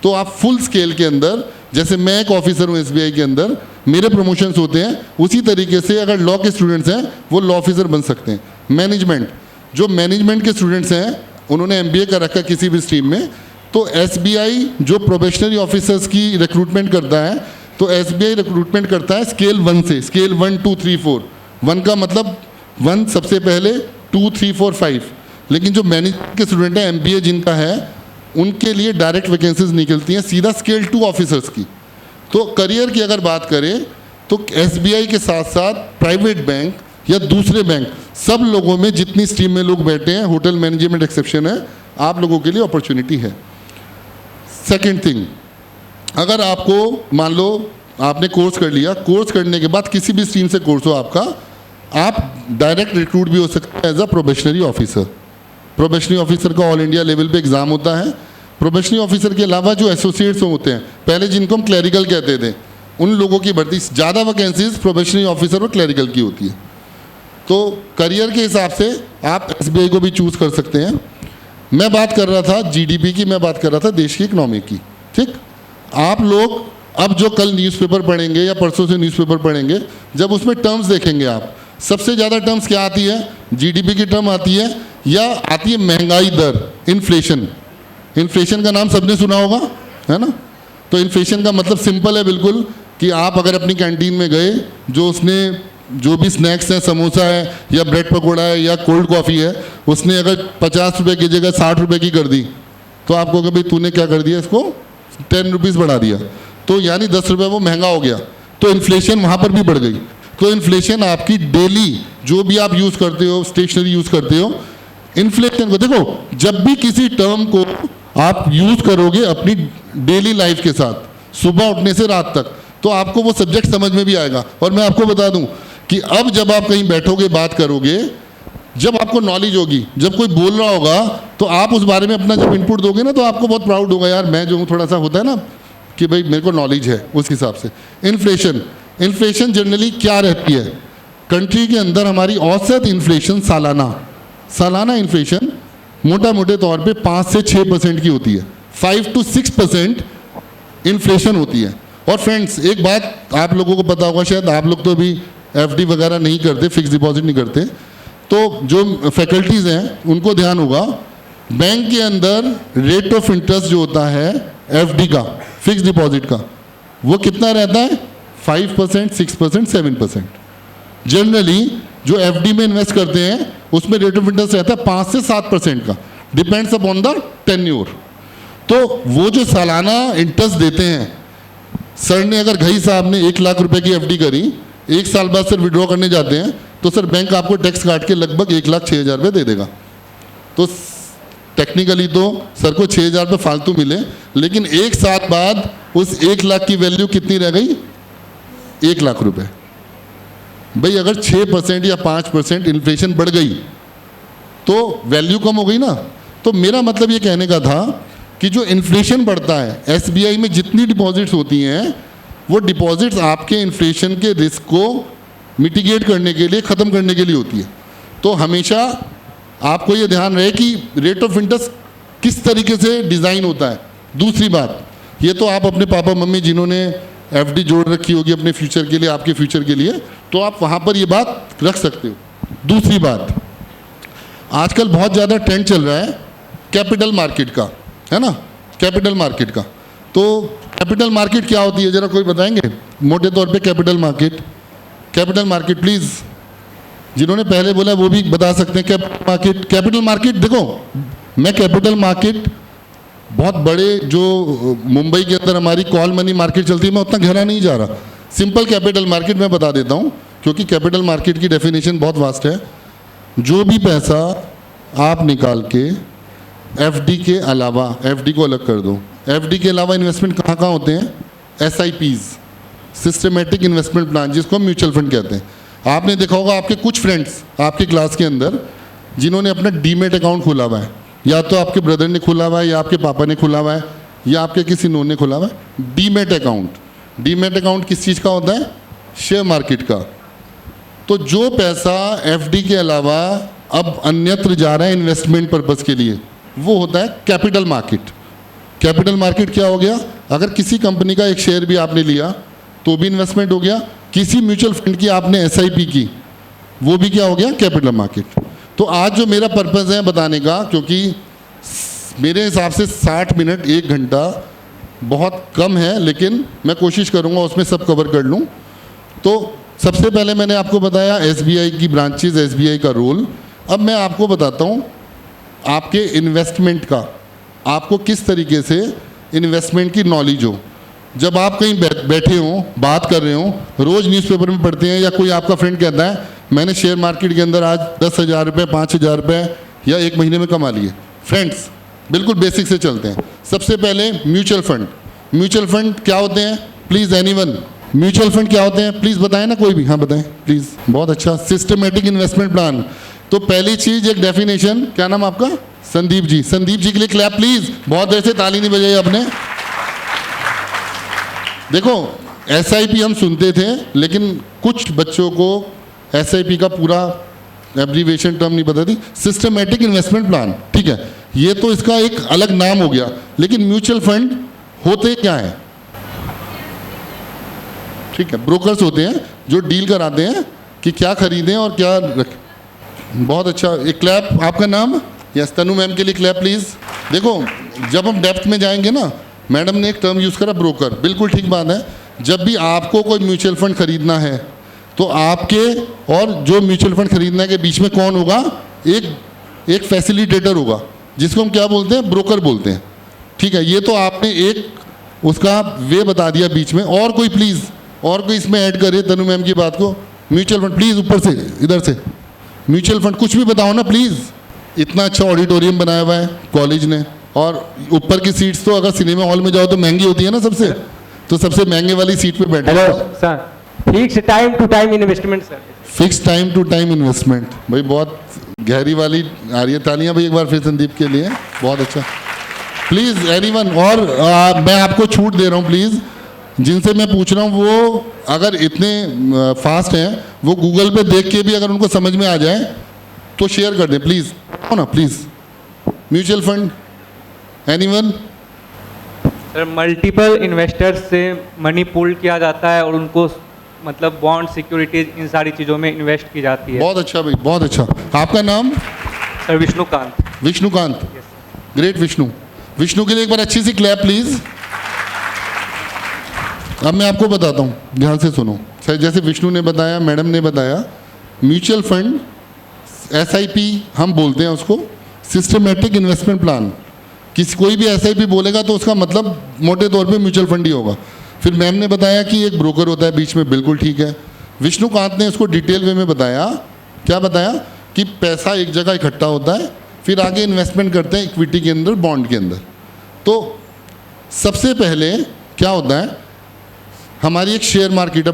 तो आप फुल स्केल के अंदर, जैसे मैं एक ऑफिसर हूँ एसबीआई के अंदर, मेरे प्रमोशंस होते हैं, उसी तरीके से अगर लॉ के स्टूडेंट्स हैं वो लॉ ऑफिसर बन सकते हैं। मैनेजमेंट, जो मैनेजमेंट के स्टूडेंट्स हैं उन्होंने एमबीए कर रखा किसी भी स्ट्रीम में, तो एसबीआई जो प्रोबेशनरी ऑफिसर्स की रिक्रूटमेंट करता है, तो एसबीआई रिक्रूटमेंट करता है स्केल 1 से, स्केल 1 2 3 4। 1 का मतलब 1 सबसे पहले, 2 3 4 5। लेकिन जो मैनेजमेंट के स्टूडेंट हैं एमबीए जिनका है, उनके लिए डायरेक्ट वैकेंसीज निकलती हैं सीधा स्केल 2 ऑफिसर्स की। तो करियर की अगर बात करें तो एसबीआई के साथ साथ प्राइवेट बैंक या दूसरे बैंक, सब लोगों में जितनी स्ट्रीम में लोग बैठे हैं, होटल मैनेजमेंट एक्सेप्शन है, आप लोगों के लिए अपॉर्चुनिटी है। सेकंड थिंग, अगर आपको मान लो आपने कोर्स कर लिया, कोर्स करने के बाद किसी भी स्ट्रीम से कोर्स हो आपका, आप डायरेक्ट रिक्रूट भी हो सकते हैं as a probationary officer. Probationary officer का ऑल इंडिया लेवल पे एग्ज़ाम होता है। प्रोबेशनरी ऑफिसर के अलावा जो एसोसिएट्स होते हैं, पहले जिनको हम क्लरिकल कहते थे, उन लोगों की भर्ती, ज़्यादा वैकेंसीज प्रोबेशनरी ऑफिसर और क्लरिकल की होती है। तो करियर के हिसाब से आप एसबीआई को भी चूज़ कर सकते हैं। मैं बात कर रहा था जीडीपी की, मैं बात कर रहा था देश की इकनॉमी की, ठीक। आप लोग अब जो कल न्यूज़पेपर पढ़ेंगे या परसों से न्यूज़पेपर पढ़ेंगे, जब उसमें टर्म्स देखेंगे आप, सबसे ज़्यादा टर्म्स क्या आती है? जीडीपी की टर्म आती है या आती है महंगाई दर, इन्फ्लेशन। इन्फ्लेशन का नाम सबने सुना होगा, है ना। तो इन्फ्लेशन का मतलब सिंपल है बिल्कुल, कि आप अगर अपनी कैंटीन में गए, जो उसने जो भी स्नैक्स हैं, समोसा है या ब्रेड पकौड़ा है या कोल्ड कॉफ़ी है, उसने अगर 50 रुपये की जगह 60 रुपये की कर दी, तो आप कहोगे भाई तूने क्या कर दिया, इसको 10 रुपीज़ बढ़ा दिया, तो यानी 10 रुपये वो महंगा हो गया। तो इन्फ्लेशन वहाँ पर भी बढ़ गई। तो इन्फ्लेशन आपकी डेली जो भी आप यूज़ करते हो, स्टेशनरी यूज़ करते हो, इन्फ्लेशन को देखो, जब भी किसी टर्म को आप यूज़ करोगे अपनी डेली लाइफ के साथ, सुबह उठने से रात तक, तो आपको वो सब्जेक्ट समझ में भी आएगा। और मैं आपको बता दूं कि अब जब आप कहीं बैठोगे, बात करोगे, जब आपको नॉलेज होगी, जब कोई बोल रहा होगा, तो आप उस बारे में अपना जब इनपुट दोगे ना, तो आपको बहुत प्राउड होगा, यार मैं जो हूँ थोड़ा सा होता है ना कि भाई मेरे को नॉलेज है उस हिसाब से। इन्फ्लेशन जनरली क्या रहती है? कंट्री के अंदर हमारी औसत इन्फ्लेशन सालाना इन्फ्लेशन मोटा मोटे तौर पे 5 से 6% की होती है। 5 to 6% इन्फ्लेशन होती है। और फ्रेंड्स, एक बात आप लोगों को पता होगा, शायद आप लोग तो अभी एफडी वगैरह नहीं करते, फिक्स डिपॉजिट नहीं करते, तो जो फैकल्टीज़ हैं उनको ध्यान होगा, बैंक के अंदर रेट ऑफ इंटरेस्ट जो होता है एफडी का, फिक्स डिपॉजिट का, वो कितना रहता है? 5%, 6%, 7%। जनरली जो एफडी में इन्वेस्ट करते हैं उसमें रेट ऑफ इंटरेस्ट रहता है 5 से 7% का, डिपेंड्स अपॉन द टेन्योर। तो वो जो सालाना इंटरेस्ट देते हैं, सर ने अगर घई साहब ने 1 लाख रुपए की एफडी करी, 1 साल बाद सर विड्रॉ करने जाते हैं, तो सर बैंक आपको टैक्स काट के लगभग 1,06,000 रुपये दे देगा। तो टेक्निकली तो सर को 6,000 रुपये फालतू मिले, लेकिन 1 साल बाद उस 1 लाख की वैल्यू कितनी रह गई? 1 लाख रुपए। भाई अगर 6% या 5% इन्फ्लेशन बढ़ गई तो वैल्यू कम हो गई ना। तो मेरा मतलब ये कहने का था कि जो इन्फ्लेशन बढ़ता है, एसबीआई में जितनी डिपॉजिट्स होती हैं, वो डिपॉजिट्स आपके इन्फ्लेशन के रिस्क को मिटिगेट करने के लिए, ख़त्म करने के लिए होती है। तो हमेशा आपको ये ध्यान रहे कि रेट ऑफ इंटरेस्ट किस तरीके से डिज़ाइन होता है। दूसरी बात, ये तो आप अपने पापा मम्मी जिन्होंने एफडी जोड़ रखी होगी अपने फ्यूचर के लिए, आपके फ्यूचर के लिए, तो आप वहाँ पर ये बात रख सकते हो। दूसरी बात, आजकल बहुत ज़्यादा ट्रेंड चल रहा है कैपिटल मार्केट का, है ना, कैपिटल मार्केट का। तो कैपिटल मार्केट क्या होती है, ज़रा कोई बताएंगे मोटे तौर पे? कैपिटल मार्केट प्लीज़, जिन्होंने पहले बोला वो भी बता सकते हैं। कैपिटल मार्केट देखो, मैं कैपिटल मार्केट बहुत बड़े जो मुंबई के अंदर हमारी कॉल मनी मार्केट चलती है, मैं उतना गहरा नहीं जा रहा। सिंपल कैपिटल मार्केट मैं बता देता हूँ, क्योंकि कैपिटल मार्केट की डेफिनेशन बहुत वास्ट है। जो भी पैसा आप निकाल के एफडी के अलावा, एफडी को अलग कर दो, एफडी के अलावा इन्वेस्टमेंट कहाँ कहाँ होते हैं? एसआईपीज़, सिस्टमेटिक इन्वेस्टमेंट प्लान, जिसको हम म्यूचुअल फंड कहते हैं। आपने देखा होगा आपके कुछ फ्रेंड्स आपकी क्लास के अंदर जिन्होंने अपना डीमेट अकाउंट खोला हुआ है, या तो आपके ब्रदर ने खोला हुआ है, या आपके पापा ने खोला हुआ है, या आपके किसी नोन ने खोला हुआ है। डीमेट अकाउंट किस चीज़ का होता है? शेयर मार्केट का। तो जो पैसा एफडी के अलावा अब अन्यत्र जा रहा है इन्वेस्टमेंट पर्पज़ के लिए, वो होता है कैपिटल मार्केट। कैपिटल मार्केट क्या हो गया? अगर किसी कंपनी का एक शेयर भी आपने लिया तो भी इन्वेस्टमेंट हो गया, किसी म्यूचुअल फंड की आपने एसआईपी की, वो भी क्या हो गया? Capital market. तो आज जो मेरा पर्पज़ है बताने का, क्योंकि मेरे हिसाब से 60 मिनट 1 घंटा बहुत कम है, लेकिन मैं कोशिश करूंगा उसमें सब कवर कर लूं। तो सबसे पहले मैंने आपको बताया एसबीआई की ब्रांचेस, एसबीआई का रोल। अब मैं आपको बताता हूं आपके इन्वेस्टमेंट का, आपको किस तरीके से इन्वेस्टमेंट की नॉलेज हो। जब आप कहीं बैठे हों, बात कर रहे हों, रोज़ न्यूज़पेपर में पढ़ते हैं, या कोई आपका फ्रेंड कहता है मैंने शेयर मार्केट के अंदर आज 10,000 रुपये, 5,000 रुपये या 1 महीने में कमा लिए। फ्रेंड्स, बिल्कुल बेसिक से चलते हैं। सबसे पहले म्यूचुअल फंड क्या होते हैं? प्लीज़ एनीवन, म्यूचुअल फंड क्या होते हैं? प्लीज़ बताएं ना कोई भी। हाँ बताएं प्लीज़। बहुत अच्छा। Systematic investment plan. तो पहली चीज़, एक डेफिनेशन, क्या नाम आपका? संदीप जी। संदीप जी के लिए क्लैप प्लीज़। बहुत देर से ताली नहीं बजाई आपने। देखो, एसआईपी हम सुनते थे, लेकिन कुछ बच्चों को एसआईपी का पूरा एब्रीविएशन टर्म नहीं पता थी। सिस्टमेटिक इन्वेस्टमेंट प्लान, ठीक है, ये तो इसका एक अलग नाम हो गया। लेकिन म्यूचुअल फंड होते क्या है? ठीक है, ब्रोकर्स होते हैं जो डील कराते हैं कि क्या खरीदें और क्या रखें। बहुत अच्छा, एक क्लैप। आपका नाम? यस, तनु मैम के लिए क्लैप प्लीज़। देखो, जब हम डेप्थ में जाएंगे ना, मैडम ने एक टर्म यूज़ करा ब्रोकर, बिल्कुल ठीक बात है। जब भी आपको कोई म्यूचुअल फंड खरीदना है तो आपके और जो म्यूचुअल फंड खरीदने के बीच में कौन होगा? एक फैसिलिटेटर होगा, जिसको हम क्या बोलते हैं? ब्रोकर बोलते हैं। ठीक है, ये तो आपने एक उसका वे बता दिया बीच में। और कोई प्लीज़, और कोई इसमें ऐड करे तनु मैम की बात को। म्यूचुअल फंड प्लीज़, ऊपर से, इधर से, म्यूचुअल फंड कुछ भी बताओ ना प्लीज़। इतना अच्छा ऑडिटोरियम बनाया हुआ है कॉलेज ने, और ऊपर की सीट्स तो अगर सिनेमा हॉल में जाओ तो महंगी होती है ना सबसे, तो सबसे महंगे वाली सीट पे बैठे। Hello sir, fix time to time investment sir. Fix time to time investment, भाई बहुत गहरी वाली आ रही है। तालियां भाई एक बार फिर संदीप के लिए, बहुत अच्छा। प्लीज़ एनीवन, और मैं आपको छूट दे रहा हूँ प्लीज़, जिनसे मैं पूछ रहा हूँ वो अगर इतने फास्ट हैं, वो गूगल पे देख के भी अगर उनको समझ में आ जाए तो शेयर कर दें प्लीज़, हो ना please. Mutual fund, anyone? Sir multiple investors से मनी पूल किया जाता है और उनको मतलब बॉन्ड, सिक्योरिटीज, इन सारी चीज़ों में इन्वेस्ट की जाती है। बहुत अच्छा भाई, बहुत अच्छा। आपका नाम? सर विष्णुकांत। विष्णुकांत, ग्रेट विष्णु। विष्णु के लिए एक बार अच्छी सी क्लैप प्लीज़। अब मैं आपको बताता हूँ, ध्यान से सुनो। सर जैसे विष्णु ने बताया, मैडम ने बताया, म्यूचुअल फंड SIP हम बोलते हैं उसको, सिस्टमेटिक इन्वेस्टमेंट प्लान। कोई भी SIP बोलेगा तो उसका मतलब मोटे तौर पे म्यूचुअल फंड ही होगा। फिर मैम ने बताया कि एक ब्रोकर होता है बीच में, बिल्कुल ठीक है। विष्णुकांत ने उसको डिटेल वे में बताया, क्या बताया कि पैसा एक जगह इकट्ठा होता है, फिर आगे इन्वेस्टमेंट करते हैं इक्विटी के अंदर, बॉन्ड के अंदर। तो सबसे पहले क्या होता है, हमारी एक शेयर मार्केट है,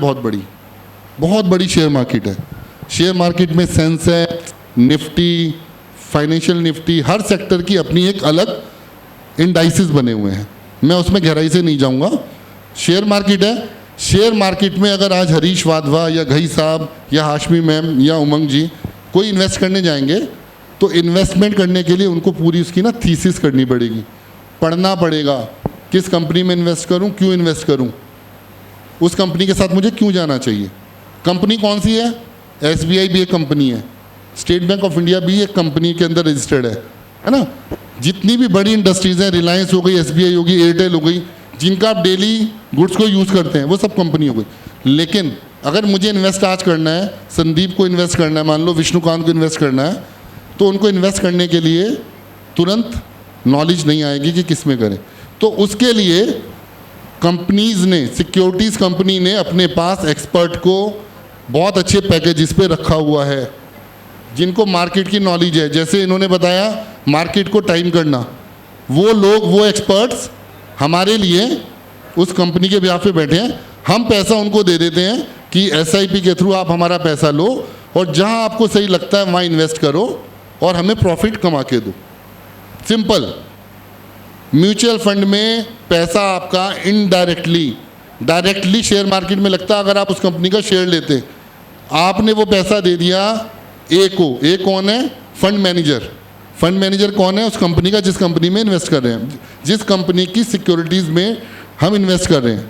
बहुत बड़ी शेयर मार्केट है। शेयर मार्केट में सेंसेक्स, निफ्टी, फाइनेंशियल निफ्टी, हर सेक्टर की अपनी एक अलग इंडाइसेस बने हुए हैं। मैं उसमें गहराई से नहीं जाऊंगा। शेयर मार्केट है, शेयर मार्केट में अगर आज हरीश वाधवा या घई साहब या हाशमी मैम या उमंग जी कोई इन्वेस्ट करने जाएंगे तो इन्वेस्टमेंट करने के लिए उनको पूरी उसकी ना थीसिस करनी पड़ेगी, पढ़ना पड़ेगा, किस कंपनी में इन्वेस्ट करूं, क्यों इन्वेस्ट करूं, उस कंपनी के साथ मुझे क्यों जाना चाहिए। कंपनी कौन सी है? SBI भी एक कंपनी है, स्टेट बैंक ऑफ इंडिया भी एक कंपनी के अंदर रजिस्टर्ड है ना। जितनी भी बड़ी इंडस्ट्रीज़ हैं, रिलायंस हो गई, SBI होगी, एयरटेल हो गई, जिनका आप डेली गुड्स को यूज़ करते हैं, वो सब कंपनी हो गई। लेकिन अगर मुझे इन्वेस्ट आज करना है, संदीप को इन्वेस्ट करना है, मान लो विष्णुकांत को इन्वेस्ट करना है, तो उनको इन्वेस्ट करने के लिए तुरंत नॉलेज नहीं आएगी कि किस में करें। तो उसके लिए कंपनीज़ ने, सिक्योरिटीज़ कंपनी ने अपने पास एक्सपर्ट को बहुत अच्छे पैकेजेस पे रखा हुआ है, जिनको मार्केट की नॉलेज है। जैसे इन्होंने बताया मार्केट को टाइम करना, वो लोग, वो एक्सपर्ट्स हमारे लिए उस कंपनी के ब्याह पे बैठे हैं। हम पैसा उनको दे देते हैं कि SIP के थ्रू आप हमारा पैसा लो और जहां आपको सही लगता है वहां इन्वेस्ट करो और हमें प्रॉफिट कमा के दो। सिंपल। म्यूचुअल फंड में पैसा आपका इनडायरेक्टली, डायरेक्टली शेयर मार्केट में लगता है। अगर आप उस कंपनी का शेयर लेते, आपने वो पैसा दे दिया A को। A कौन है? Fund manager. फंड मैनेजर कौन है? उस कंपनी का जिस कंपनी में इन्वेस्ट कर रहे हैं, जिस कंपनी की सिक्योरिटीज़ में हम इन्वेस्ट कर रहे हैं,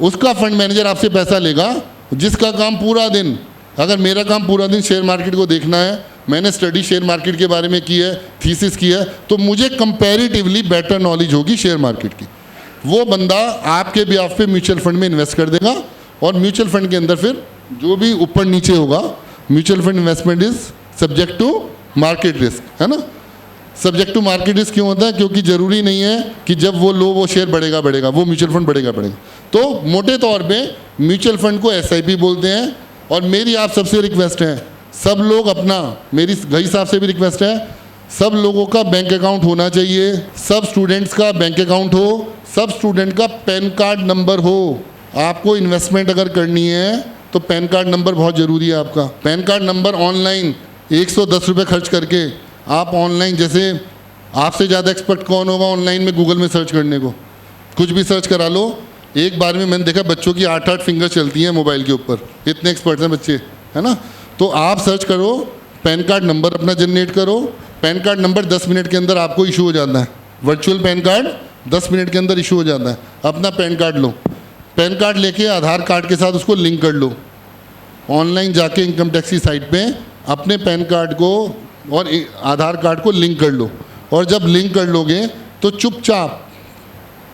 उसका फंड मैनेजर आपसे पैसा लेगा, जिसका काम पूरा दिन, अगर मेरा काम पूरा दिन शेयर मार्केट को देखना है, मैंने स्टडी शेयर मार्केट के बारे में की है, थीसिस की है, तो मुझे कंपैरेटिवली बेटर नॉलेज होगी शेयर मार्केट की। वो बंदा आपके बिहाफ पे म्यूचुअल फंड में इन्वेस्ट कर देगा और म्यूचुअल फंड के अंदर फिर जो भी ऊपर नीचे होगा, mutual fund investment is subject to market risk, है ना। सब्जेक्ट टू मार्केट रिस्क क्यों होता है? क्योंकि ज़रूरी नहीं है कि जब वो लो वो शेयर बढ़ेगा, वो म्यूचुअल फंड बढ़ेगा। तो मोटे तौर पे म्यूचुअल फंड को SIP बोलते हैं। और मेरी आप सबसे रिक्वेस्ट है, सब लोग अपना, मेरी घई साहब से भी रिक्वेस्ट है, सब लोगों का बैंक अकाउंट होना चाहिए, सब स्टूडेंट्स का बैंक अकाउंट हो, सब स्टूडेंट का पैन कार्ड नंबर हो। आपको इन्वेस्टमेंट अगर करनी है तो पैन कार्ड नंबर बहुत ज़रूरी है आपका। पैन कार्ड नंबर ऑनलाइन 110 रुपये खर्च करके आप ऑनलाइन, जैसे आपसे ज़्यादा एक्सपर्ट कौन होगा ऑनलाइन में गूगल में सर्च करने को, कुछ भी सर्च करा लो। एक बार में मैंने देखा बच्चों की 8-8 फिंगर चलती हैं मोबाइल के ऊपर, इतने एक्सपर्ट हैं बच्चे, है ना। तो आप सर्च करो, पैन कार्ड नंबर अपना जनरेट करो। पैन कार्ड नंबर 10 मिनट के अंदर आपको इशू हो जाता है। वर्चुअल पैन कार्ड 10 मिनट के अंदर इशू हो जाता है। अपना पैन कार्ड लो, पैन कार्ड लेके आधार कार्ड के साथ उसको लिंक कर लो। ऑनलाइन जाके इनकम टैक्स की साइट पे अपने पैन कार्ड को और आधार कार्ड को लिंक कर लो। और जब लिंक कर लोगे तो चुपचाप,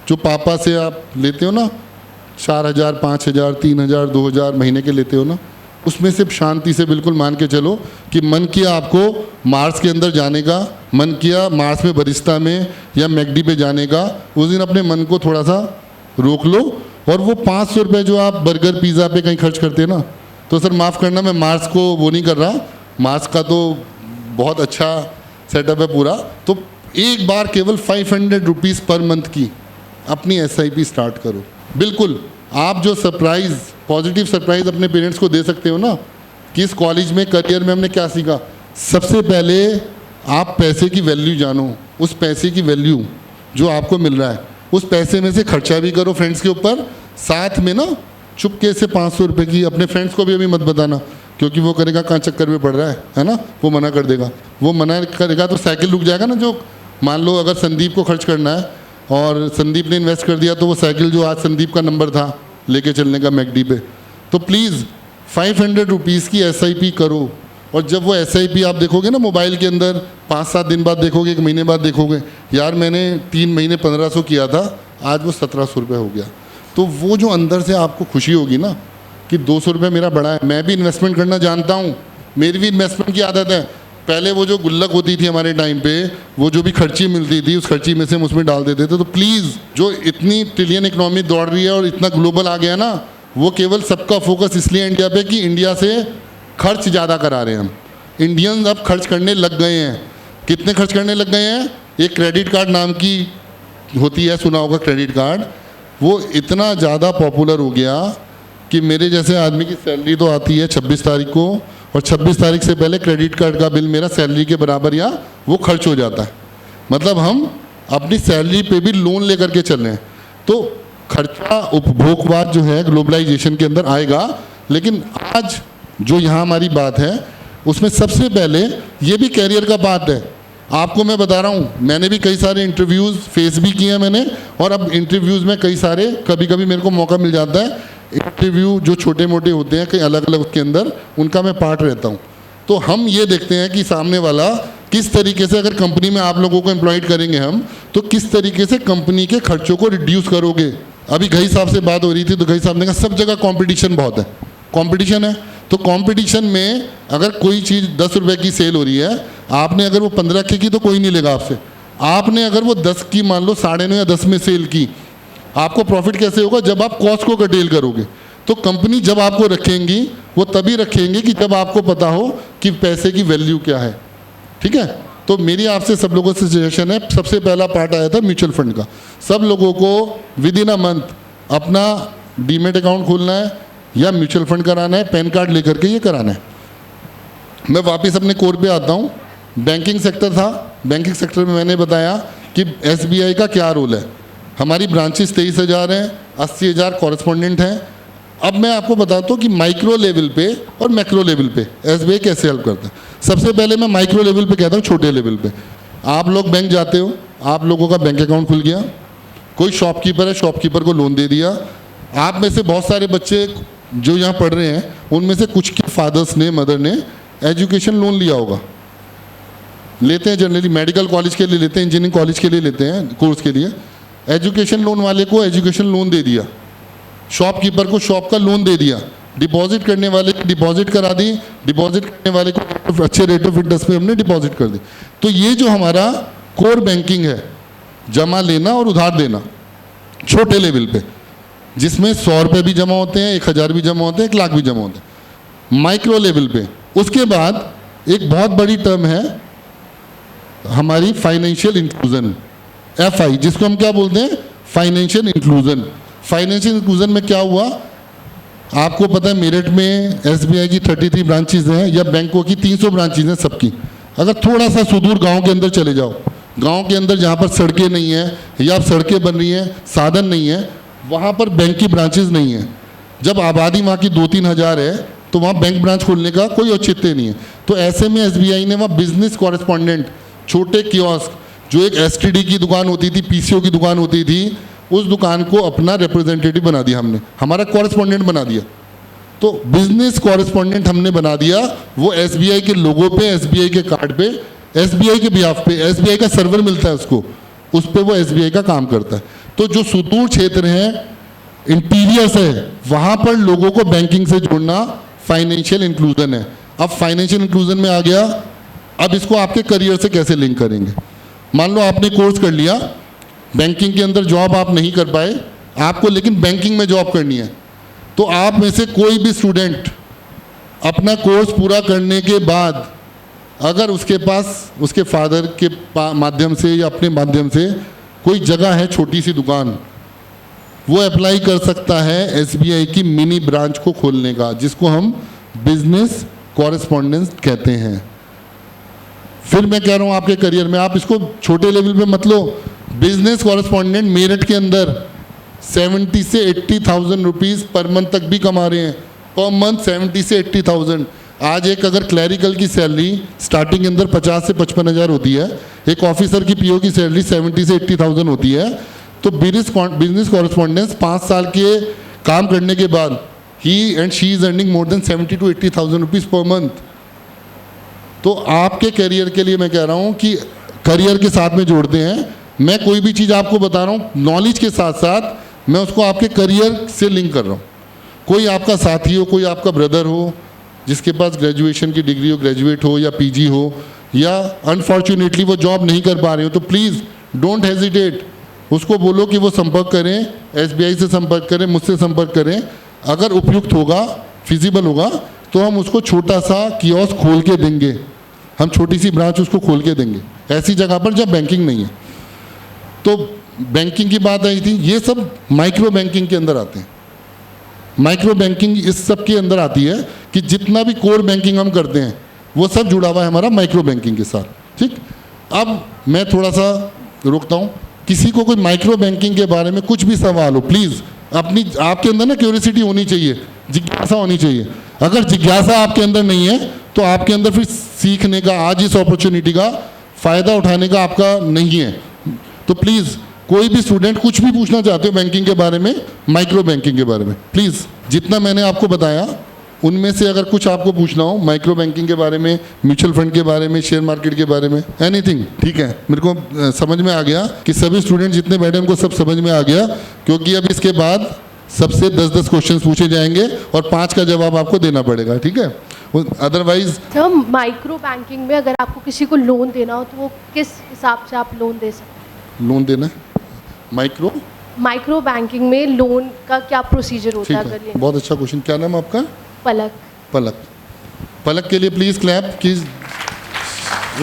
जो पापा से आप लेते हो ना 4,000, 5,000, 3,000, 2,000 महीने के लेते हो ना, उसमें से शांति से बिल्कुल मान के चलो कि मन किया आपको मार्स के अंदर जाने का, मन किया मार्स में बरिस्ता में या मैकडी पे जाने का, उस दिन अपने मन को थोड़ा सा रोक लो। और वो 500 रुपये जो आप बर्गर पिज़्ज़ा पे कहीं खर्च करते हैं ना, तो तो सर माफ़ करना, मैं मार्च को वो नहीं कर रहा, मार्च का तो बहुत अच्छा सेटअप है पूरा। तो एक बार केवल 500 रुपीज़ पर मंथ की अपनी SIP स्टार्ट करो। बिल्कुल आप जो सरप्राइज़, पॉजिटिव सरप्राइज़ अपने पेरेंट्स को दे सकते हो ना कि इस कॉलेज में, करियर में हमने क्या सीखा। सबसे पहले आप पैसे की वैल्यू जानो, उस पैसे की वैल्यू जो आपको मिल रहा है, उस पैसे में से खर्चा भी करो फ्रेंड्स के ऊपर, साथ में ना चुपके से 500 रुपये की अपने फ्रेंड्स को भी अभी मत बताना, क्योंकि वो करेगा कहाँ चक्कर में पड़ रहा है ना, वो मना कर देगा। वो मना करेगा तो साइकिल रुक जाएगा ना। जो मान लो अगर संदीप को खर्च करना है और संदीप ने इन्वेस्ट कर दिया, तो वो साइकिल जो आज संदीप का नंबर था लेके चलने का मैकडी पे, तो प्लीज़ 500 रुपीज़ की SIP करो। और जब वो SIP आप देखोगे ना मोबाइल के अंदर, 5-7 दिन बाद देखोगे, 1 महीने बाद देखोगे, यार मैंने 3 महीने 1500 किया था, आज वो 1700 रुपये हो गया। तो वो जो अंदर से आपको खुशी होगी ना कि 200 रुपये मेरा बढ़ा है। मैं भी इन्वेस्टमेंट करना जानता हूँ, मेरी भी इन्वेस्टमेंट की आदत है। पहले वो जो गुल्लक होती थी हमारे टाइम पे, वो जो भी खर्ची मिलती थी उस खर्ची में से हम उसमें डाल देते थे। तो प्लीज़, जो इतनी ट्रिलियन इकनॉमी दौड़ रही है और इतना ग्लोबल आ गया ना, वो केवल सबका फोकस इसलिए इंडिया पे कि इंडिया से खर्च ज़्यादा करा रहे हैं हम। इंडियंस अब खर्च करने लग गए हैं। कितने खर्च करने लग गए हैं? एक क्रेडिट कार्ड नाम की होती है, सुना होगा क्रेडिट कार्ड, वो इतना ज़्यादा पॉपुलर हो गया कि मेरे जैसे आदमी की सैलरी तो आती है 26 तारीख को, और 26 तारीख से पहले क्रेडिट कार्ड का बिल मेरा सैलरी के बराबर या वो खर्च हो जाता है। मतलब हम अपनी सैलरी पे भी लोन लेकर के चल रहे हैं। तो खर्चा, उपभोगवाद जो है ग्लोबलाइजेशन के अंदर आएगा। लेकिन आज जो यहाँ हमारी बात है उसमें सबसे पहले ये भी कैरियर का बात है। आपको मैं बता रहा हूँ, मैंने भी कई सारे इंटरव्यूज़ फेस भी किए हैं मैंने, और अब इंटरव्यूज़ में कई सारे, कभी कभी मेरे को मौका मिल जाता है इंटरव्यू जो छोटे मोटे होते हैं कई अलग अलग के अंदर, उनका मैं पार्ट रहता हूँ। तो हम ये देखते हैं कि सामने वाला किस तरीके से, अगर कंपनी में आप लोगों को एम्प्लॉयड करेंगे हम, तो किस तरीके से कंपनी के खर्चों को रिड्यूस करोगे। अभी घई साहब से बात हो रही थी, तो घई साहब ने कहा सब जगह कंपटीशन बहुत है, कंपटीशन है। तो कंपटीशन में अगर कोई चीज़ 10 रुपये की सेल हो रही है, आपने अगर वो 15 की तो कोई नहीं लेगा आपसे। आपने अगर वो 10 की, मान लो 9.5 या 10 में सेल की, आपको प्रॉफिट कैसे होगा? जब आप कॉस्ट को कटेल करोगे। तो कंपनी जब आपको रखेंगी वो तभी रखेंगे कि जब आपको पता हो कि पैसे की वैल्यू क्या है। ठीक है? तो मेरी आपसे सब लोगों से सजेशन है, सबसे पहला पार्ट आया था म्यूचुअल फंड का। सब लोगों को विद इन अ मंथ अपना डीमेट अकाउंट खोलना है या म्यूचुअल फंड कराना है, पैन कार्ड लेकर के ये कराना है। मैं वापस अपने कोर पे आता हूँ। बैंकिंग सेक्टर था, बैंकिंग सेक्टर में मैंने बताया कि SBI का क्या रोल है। हमारी ब्रांचेस 23,000 हैं, 80,000 कॉरेस्पॉन्डेंट हैं। अब मैं आपको बताता हूँ कि माइक्रो लेवल पे और मैक्रो लेवल पे SBI कैसे हेल्प करता है। सबसे पहले मैं माइक्रो लेवल पे कहता हूँ, छोटे लेवल पे। आप लोग बैंक जाते हो, आप लोगों का बैंक अकाउंट खुल गया, कोई शॉपकीपर है, शॉपकीपर को लोन दे दिया। आप में से बहुत सारे बच्चे जो यहाँ पढ़ रहे हैं, उनमें से कुछ के फादर्स ने, मदर ने एजुकेशन लोन लिया होगा। लेते हैं जनरली, मेडिकल कॉलेज के लिए लेते हैं, इंजीनियरिंग कॉलेज के लिए लेते हैं, कोर्स के लिए। एजुकेशन लोन वाले को एजुकेशन लोन दे दिया, शॉपकीपर को शॉप का लोन दे दिया, डिपॉजिट करने वाले की डिपॉजिट करा दी, डिपॉजिट करने वाले को अच्छे रेट ऑफ इंटरेस्ट पे हमने डिपॉजिट कर दी। तो ये जो हमारा कोर बैंकिंग है, जमा लेना और उधार देना छोटे लेवल पे, जिसमें 100 रुपये भी जमा होते हैं, 1000 भी जमा होते हैं, 1 लाख भी जमा होते हैं, माइक्रो लेवल पे। उसके बाद एक बहुत बड़ी टर्म है हमारी फाइनेंशियल इंक्लूजन, FI, जिसको हम क्या बोलते हैं? Financial inclusion. फाइनेंशियल इंक्लूजन में क्या हुआ? आपको पता है मेरठ में SBI की 33 ब्रांचेज हैं, या बैंकों की 300 ब्रांचेज हैं सबकी। अगर थोड़ा सा सुदूर गांव के अंदर चले जाओ, गांव के अंदर जहाँ पर सड़कें नहीं हैं या सड़कें बन रही हैं, साधन नहीं है, वहाँ पर बैंक की ब्रांचेज नहीं है। जब आबादी वहाँ की 2-3 हज़ार है, तो वहाँ बैंक ब्रांच खोलने का कोई औचित्य नहीं है। तो ऐसे में SBI ने वहाँ बिजनेस कॉरेस्पॉन्डेंट, छोटे कियोस्क, जो एक STD की दुकान होती थी, PCO की दुकान होती थी, उस दुकान को अपना रिप्रेजेंटेटिव बना दिया हमने, हमारा कॉरेस्पॉन्डेंट बना दिया। तो बिजनेस कॉरेस्पॉन्डेंट हमने बना दिया, वो SBI के लोगो पे, SBI के कार्ड पे, SBI के बिहाफ पे, SBI का सर्वर मिलता है उसको, उस पर वो SBI का काम करता है। तो जो सुदूर क्षेत्र हैं, इंटीरियर्स है, वहाँ पर लोगों को बैंकिंग से जोड़ना फाइनेंशियल इंक्लूजन है। अब फाइनेंशियल इंक्लूजन में आ गया, अब इसको आपके करियर से कैसे लिंक करेंगे? मान लो आपने कोर्स कर लिया, बैंकिंग के अंदर जॉब आप नहीं कर पाए, आपको लेकिन बैंकिंग में जॉब करनी है, तो आप में से कोई भी स्टूडेंट अपना कोर्स पूरा करने के बाद अगर उसके पास उसके फादर के माध्यम से या अपने माध्यम से कोई जगह है छोटी सी दुकान, वो अप्लाई कर सकता है एसबीआई की मिनी ब्रांच को खोलने का, जिसको हम बिजनेस कॉरेस्पॉन्डेंस कहते हैं। फिर मैं कह रहा हूँ आपके करियर में आप इसको छोटे लेवल पे मत लो। बिजनेस कॉरेस्पॉन्डेंट मेरठ के अंदर 70 से 80,000 रुपीज़ पर मंथ तक भी कमा रहे हैं। पर मंथ 70 से 80,000। आज एक अगर क्लैरिकल की सैलरी स्टार्टिंग के अंदर 50 से 55,000 होती है, एक ऑफिसर की पीओ की सैलरी 70 से 80,000 होती है। तो बिजनेस कॉरेस्पॉन्डेंस 5 साल के काम करने के बाद ही and she is earning more than 70 to 80,000 rupees per month. तो आपके करियर के लिए मैं कह रहा हूँ कि करियर के साथ में जोड़ते हैं। मैं कोई भी चीज़ आपको बता रहा हूँ नॉलेज के साथ साथ मैं उसको आपके करियर से लिंक कर रहा हूँ। कोई आपका साथी हो, कोई आपका ब्रदर हो जिसके पास ग्रेजुएशन की डिग्री हो, ग्रेजुएट हो या पीजी हो, या अनफॉर्चुनेटली वो जॉब नहीं कर पा रहे हो, तो प्लीज़ डोंट हेजिटेट, उसको बोलो कि वो संपर्क करें, एसबीआई से संपर्क करें, मुझसे संपर्क करें। अगर उपयुक्त होगा, फिजिबल होगा, तो हम उसको छोटा सा कियोस्क खोल के देंगे, हम छोटी सी ब्रांच उसको खोल के देंगे ऐसी जगह पर जब बैंकिंग नहीं है। तो बैंकिंग की बात आई थी, ये सब माइक्रो बैंकिंग के अंदर आते हैं। माइक्रो बैंकिंग इस सब के अंदर आती है कि जितना भी कोर बैंकिंग हम करते हैं वो सब जुड़ा हुआ है हमारा माइक्रो बैंकिंग के साथ। ठीक, अब मैं थोड़ा सा रुकता हूँ। किसी को कोई माइक्रो बैंकिंग के बारे में कुछ भी सवाल हो, प्लीज़ अपनी आपके अंदर ना क्यूरियोसिटी होनी चाहिए, जिज्ञासा होनी चाहिए। अगर जिज्ञासा आपके अंदर नहीं है तो आपके अंदर फिर सीखने का, आज इस अपॉर्चुनिटी का फ़ायदा उठाने का आपका नहीं है। तो प्लीज़ कोई भी स्टूडेंट कुछ भी पूछना चाहते हो बैंकिंग के बारे में, माइक्रो बैंकिंग के बारे में, प्लीज़ जितना मैंने आपको बताया उनमें से अगर कुछ आपको पूछना हो माइक्रो बैंकिंग के बारे में, म्यूचुअल फंड के बारे में, शेयर मार्केट के बारे में, एनीथिंग, ठीक है। मेरे को समझ में आ गया कि सभी स्टूडेंट जितने बैठे उनको सब समझ में आ गया, क्योंकि अब इसके बाद सबसे 10-10 क्वेश्चन पूछे जाएंगे और 5 का जवाब आपको देना पड़ेगा, ठीक है। अदरवाइज सर, माइक्रो बैंकिंग में अगर आपको किसी को लोन देना हो तो वो किस हिसाब से आप लोन दे सकते हैं? लोन देना माइक्रो बैंकिंग में लोन का क्या प्रोसीजर होता है? अगर ये बहुत अच्छा क्वेश्चन। क्या नाम आपका? पलक। पलक के लिए प्लीज़ क्लैप कि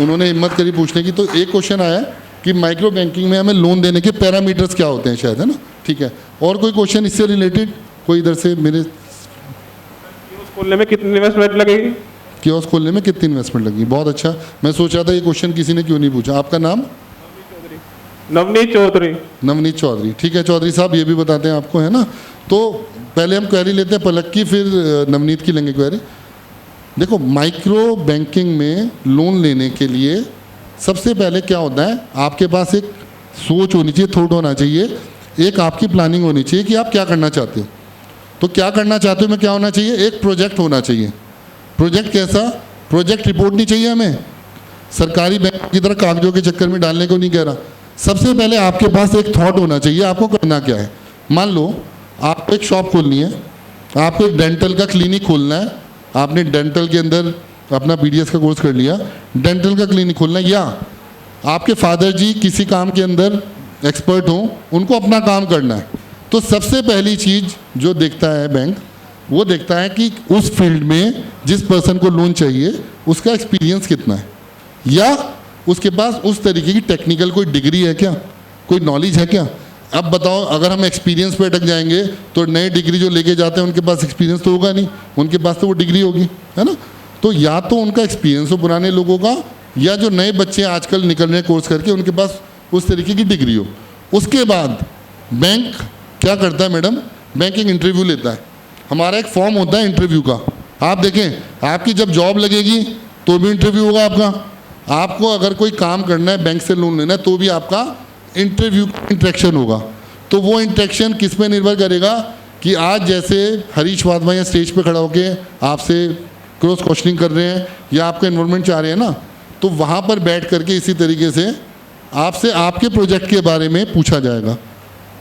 उन्होंने हिम्मत करी पूछने की। तो एक क्वेश्चन आया कि माइक्रो बैंकिंग में हमें लोन देने के पैरामीटर्स क्या होते हैं, शायद, है ना? ठीक है, और कोई क्वेश्चन इससे रिलेटेड? कोई इधर से मेरे खोलने में कितनी इन्वेस्टमेंट लगेगी? कियोस्क खोलने में कितनी इन्वेस्टमेंट लगेगी? बहुत अच्छा, मैं सोच रहा था ये क्वेश्चन किसी ने क्यों नहीं पूछा। आपका नाम? नवनीत चौधरी। नवनीत चौधरी, ठीक है चौधरी साहब, ये भी बताते हैं आपको, है ना? तो पहले हम क्वेरी लेते हैं पलक की, फिर नवनीत की लेंगे क्वेरी। देखो, माइक्रो बैंकिंग में लोन लेने के लिए सबसे पहले क्या होता है, आपके पास एक सोच होनी चाहिए, थॉट होना चाहिए, एक आपकी प्लानिंग होनी चाहिए कि आप क्या करना चाहते हो। तो क्या करना चाहते हो में क्या होना चाहिए? एक प्रोजेक्ट होना चाहिए। प्रोजेक्ट कैसा? प्रोजेक्ट रिपोर्ट नहीं चाहिए हमें, सरकारी बैंक की तरह कागजों के चक्कर में डालने को नहीं कह रहा। सबसे पहले आपके पास एक थॉट होना चाहिए, आपको करना क्या है। मान लो आपको एक शॉप खोलनी है, आपको एक डेंटल का क्लिनिक खोलना है, आपने डेंटल के अंदर अपना पीडीएस का कोर्स कर लिया, डेंटल का क्लिनिक खोलना है, या आपके फादर जी किसी काम के अंदर एक्सपर्ट हों, उनको अपना काम करना है। तो सबसे पहली चीज़ जो देखता है बैंक, वो देखता है कि उस फील्ड में जिस पर्सन को लोन चाहिए उसका एक्सपीरियंस कितना है, या उसके पास उस तरीके की टेक्निकल कोई डिग्री है क्या, कोई नॉलेज है क्या। अब बताओ, अगर हम एक्सपीरियंस पे अटक जाएंगे तो नए डिग्री जो लेके जाते हैं उनके पास एक्सपीरियंस तो होगा नहीं, उनके पास तो वो डिग्री होगी, है ना? तो या तो उनका एक्सपीरियंस हो पुराने लोगों का, या जो नए बच्चे आजकल निकल रहे हैं कोर्स करके उनके पास उस तरीके की डिग्री हो। उसके बाद बैंक क्या करता है मैडम? बैंक एक इंटरव्यू लेता है। हमारा एक फॉर्म होता है इंटरव्यू का, आप देखें, आपकी जब जॉब लगेगी तो भी इंटरव्यू होगा आपका, आपको अगर कोई काम करना है, बैंक से लोन लेना है, तो भी आपका इंटरव्यू इंटरेक्शन होगा। तो वो इंटरेक्शन किस पे निर्भर करेगा कि आज जैसे हरीश वाधवा या स्टेज पे खड़ा होके आपसे क्रॉस क्वेश्चनिंग कर रहे हैं या आपका इन्वॉल्वमेंट चाह रहे हैं ना, तो वहाँ पर बैठ करके इसी तरीके से आपसे आपके प्रोजेक्ट के बारे में पूछा जाएगा।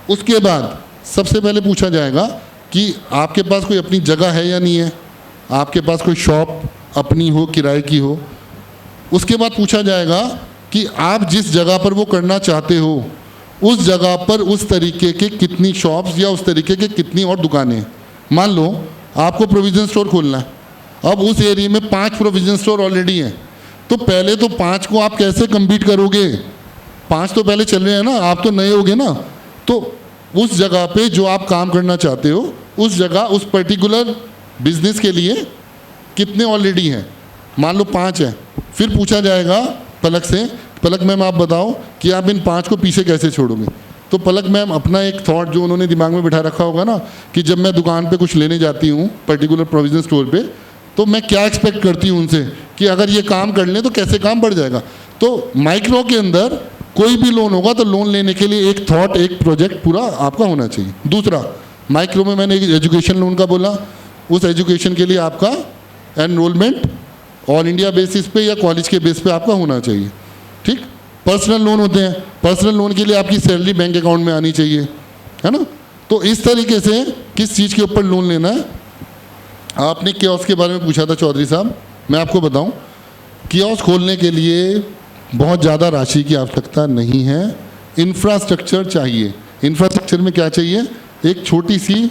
उसके बाद सबसे पहले पूछा जाएगा कि आपके पास कोई अपनी जगह है या नहीं है, आपके पास कोई शॉप अपनी हो, किराए की हो। उसके बाद पूछा जाएगा कि आप जिस जगह पर वो करना चाहते हो उस जगह पर उस तरीके के कितनी शॉप्स या उस तरीके के कितनी और दुकानें हैं। मान लो आपको प्रोविज़न स्टोर खोलना है, अब उस एरिया में 5 प्रोविजन स्टोर ऑलरेडी हैं, तो पहले तो 5 को आप कैसे कम्पीट करोगे? 5 तो पहले चल रहे हैं ना, आप तो नए होगे ना। तो उस जगह पे जो आप काम करना चाहते हो, उस जगह उस पर्टिकुलर बिजनेस के लिए कितने ऑलरेडी हैं? मान लो 5 हैं। फिर पूछा जाएगा पलक से, पलक मैम आप बताओ कि आप इन 5 को पीछे कैसे छोड़ोगे? तो पलक मैम अपना एक थॉट जो उन्होंने दिमाग में बिठा रखा होगा ना, कि जब मैं दुकान पे कुछ लेने जाती हूँ पर्टिकुलर प्रोविजन स्टोर पे, तो मैं क्या एक्सपेक्ट करती हूँ उनसे कि अगर ये काम कर लें तो कैसे काम बढ़ जाएगा। तो माइक्रो के अंदर कोई भी लोन होगा तो लोन लेने के लिए एक थॉट, एक प्रोजेक्ट पूरा आपका होना चाहिए। दूसरा, माइक्रो में मैंने एजुकेशन लोन का बोला, उस एजुकेशन के लिए आपका एनरोलमेंट ऑल इंडिया बेसिस पे या कॉलेज के बेस पे आपका होना चाहिए, ठीक। पर्सनल लोन होते हैं, पर्सनल लोन के लिए आपकी सैलरी बैंक अकाउंट में आनी चाहिए, है ना। तो इस तरीके से किस चीज़ के ऊपर लोन लेना है। आपने कियोस्क के बारे में पूछा था चौधरी साहब, मैं आपको बताऊं, कियोस्क खोलने के लिए बहुत ज़्यादा राशि की आवश्यकता नहीं है, इंफ्रास्ट्रक्चर चाहिए। इंफ्रास्ट्रक्चर में क्या चाहिए? एक छोटी सी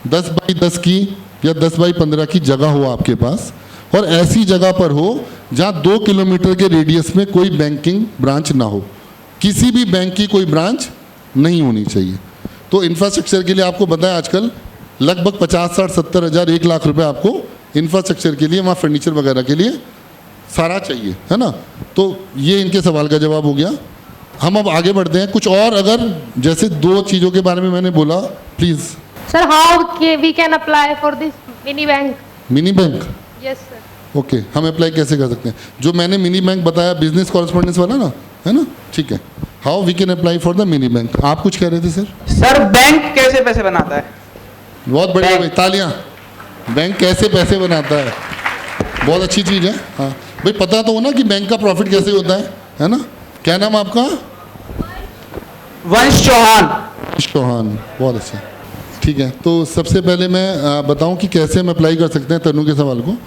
10 बाई 10 की या 10 बाई 15 की जगह हो आपके पास, और ऐसी जगह पर हो जहाँ 2 किलोमीटर के रेडियस में कोई बैंकिंग ब्रांच ना हो, किसी भी बैंक की कोई ब्रांच नहीं होनी चाहिए। तो इंफ्रास्ट्रक्चर के लिए आपको बताया आजकल लगभग 50, 60, 70 हज़ार, 1 लाख रुपए आपको इंफ्रास्ट्रक्चर के लिए, वहाँ फर्नीचर वगैरह के लिए सारा चाहिए, है ना। तो ये इनके सवाल का जवाब हो गया। हम अब आगे बढ़ते हैं। कुछ और अगर जैसे 2 चीज़ों के बारे में मैंने बोला, please. Sir, how we can apply for this mini bank? Mini bank, Yes, sir. Okay, हम अप्लाई कैसे कर सकते हैं? जो मैंने मिनी बैंक बताया बिजनेस कॉरेस्पॉन्डेंस वाला ना, है ना, ठीक है। How we can apply for the mini bank. आप कुछ कह रहे थे सर? सर बैंक कैसे पैसे बनाता है? बहुत बढ़िया भाई, तालियां। बैंक कैसे पैसे बनाता है, बहुत अच्छी चीज़ है। हाँ भाई, पता तो हो ना कि बैंक का प्रॉफिट कैसे होता है ना। क्या नाम आपका? वंश चौहान। चौहान, बहुत अच्छा, ठीक है। तो सबसे पहले मैं बताऊं कि कैसे हम अप्लाई कर सकते हैं तनु के सवाल को।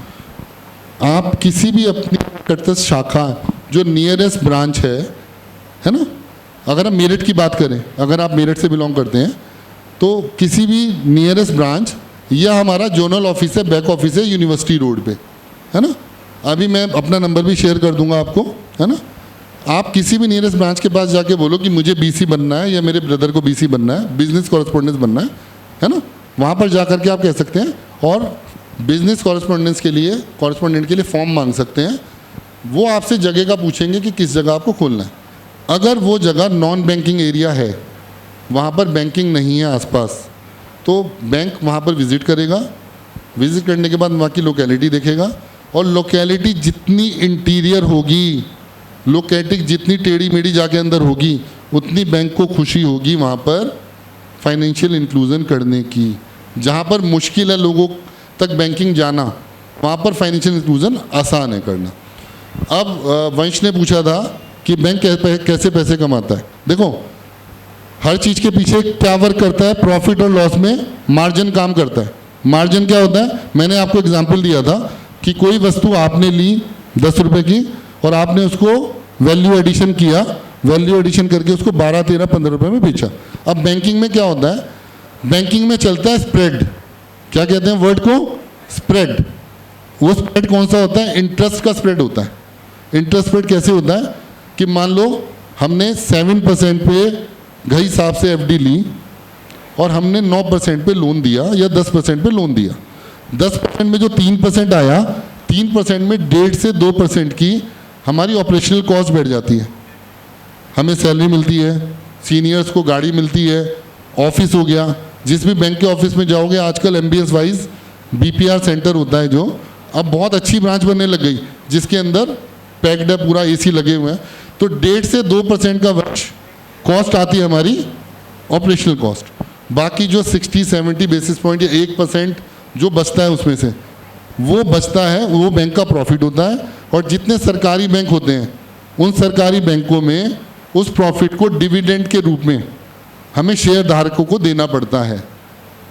आप किसी भी अपनी निकटस्थ शाखा जो नियरेस्ट ब्रांच है ना, अगर हम मेरठ की बात करें, अगर आप मेरठ से बिलोंग करते हैं तो किसी भी नियरेस्ट ब्रांच, या हमारा जोनल ऑफिस है, बैक ऑफिस है यूनिवर्सिटी रोड पे, है ना। अभी मैं अपना नंबर भी शेयर कर दूंगा आपको, है ना। आप किसी भी नियरेस्ट ब्रांच के पास जाके बोलो कि मुझे बीसी बनना है या मेरे ब्रदर को बीसी बनना है, बिजनेस कॉरेस्पॉन्डेंस बनना है ना। वहाँ पर जा करके आप कह सकते हैं, और बिजनेस कॉरेस्पॉन्डेंस के लिए, कॉरेस्पॉन्डेंट के लिए फॉर्म मांग सकते हैं। वो आपसे जगह का पूछेंगे कि किस जगह आपको खोलना है। अगर वो जगह नॉन बैंकिंग एरिया है, वहाँ पर बैंकिंग नहीं है आसपास, तो बैंक वहाँ पर विज़िट करेगा। विज़िट करने के बाद वहाँ की लोकेलिटी देखेगा, और लोकेलिटी जितनी इंटीरियर होगी, लोकेलिटी जितनी टेढ़ी मेढ़ी जाके अंदर होगी, उतनी बैंक को खुशी होगी वहाँ पर फाइनेंशियल इंक्लूजन करने की। जहाँ पर मुश्किल है लोगों तक बैंकिंग जाना, वहाँ पर फाइनेंशियल इंक्लूजन आसान है करना। अब वंश ने पूछा था कि बैंक कैसे पैसे कमाता है। देखो, हर चीज़ के पीछे क्या वर्क करता है? प्रॉफिट और लॉस में मार्जिन काम करता है। मार्जिन क्या होता है? मैंने आपको एग्जांपल दिया था कि कोई वस्तु आपने ली 10 रुपये की, और आपने उसको वैल्यू एडिशन किया, वैल्यू एडिशन करके उसको 12, 13, 15 रुपये में बेचा। अब बैंकिंग में क्या होता है? बैंकिंग में चलता है स्प्रेड। क्या कहते हैं वर्ड को? स्प्रेड। वो स्प्रेड कौन सा होता है? इंटरेस्ट का स्प्रेड होता है। इंटरेस्ट स्प्रेड कैसे होता है कि मान लो हमने 7% पे घई साहब से एफडी ली, और हमने 9% पे लोन दिया या 10% पे लोन दिया। 10% में जो 3% आया, 3% में 1.5 से 2% की हमारी ऑपरेशनल कॉस्ट बैठ जाती है। हमें सैलरी मिलती है, सीनियर्स को गाड़ी मिलती है, ऑफिस हो गया। जिस भी बैंक के ऑफिस में जाओगे आजकल एमबीएस वाइज बीपीआर सेंटर होता है, जो अब बहुत अच्छी ब्रांच बनने लग गई, जिसके अंदर पैक्ड है, पूरा एसी लगे हुए हैं। तो 1.5 से 2% का वर्ष कॉस्ट आती है हमारी ऑपरेशनल कॉस्ट। बाकी जो 60-70 बेसिस पॉइंट या 1% जो बचता है उसमें से, वो बचता है, वो बैंक का प्रॉफिट होता है। और जितने सरकारी बैंक होते हैं, उन सरकारी बैंकों में उस प्रॉफिट को डिविडेंड के रूप में हमें शेयर धारकों को देना पड़ता है।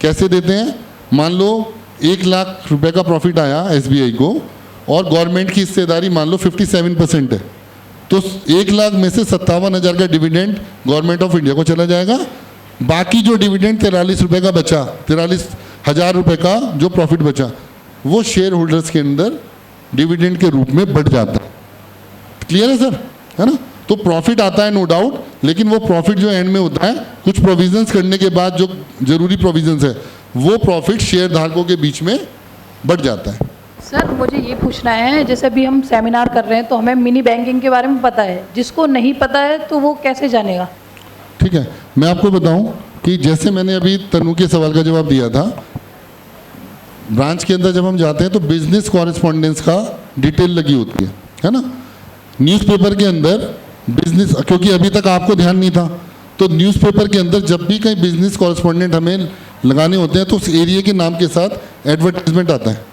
कैसे देते हैं? मान लो 1 लाख रुपए का प्रॉफिट आया एसबीआई को, और गवर्नमेंट की हिस्सेदारी मान लो 57% है, तो 1 लाख में से 57,000 का डिविडेंड गवर्नमेंट ऑफ इंडिया को चला जाएगा। बाकी जो डिविडेंड 43 रुपये का बचा, 43,000 रुपये का जो प्रॉफिट बचा, वो शेयर होल्डर्स के अंदर डिविडेंड के रूप में बढ़ जाता है। क्लियर है सर, है ना? तो प्रॉफिट आता है नो डाउट, लेकिन वो प्रॉफिट जो एंड में होता है कुछ प्रोविजंस करने के बाद, जो जरूरी प्रोविजंस है, वो प्रॉफिट शेयर धारकों के बीच में बढ़ जाता है। सर मुझे ये पूछना है, जैसे अभी हम सेमिनार कर रहे हैं तो हमें मिनी बैंकिंग के बारे में पता है, जिसको नहीं पता है तो वो कैसे जानेगा? ठीक है, मैं आपको बताऊं कि जैसे मैंने अभी तनु के सवाल का जवाब दिया था, ब्रांच के अंदर जब हम जाते हैं तो बिजनेस कॉरेस्पॉन्डेंस का डिटेल लगी होती है ना? न्यूज़पेपर के अंदर बिजनेस, क्योंकि अभी तक आपको ध्यान नहीं था, तो न्यूज़पेपर के अंदर जब भी कहीं बिजनेस कॉरेस्पॉन्डेंट हमें लगाने होते हैं तो उस एरिया के नाम के साथ एडवर्टाइजमेंट आता है।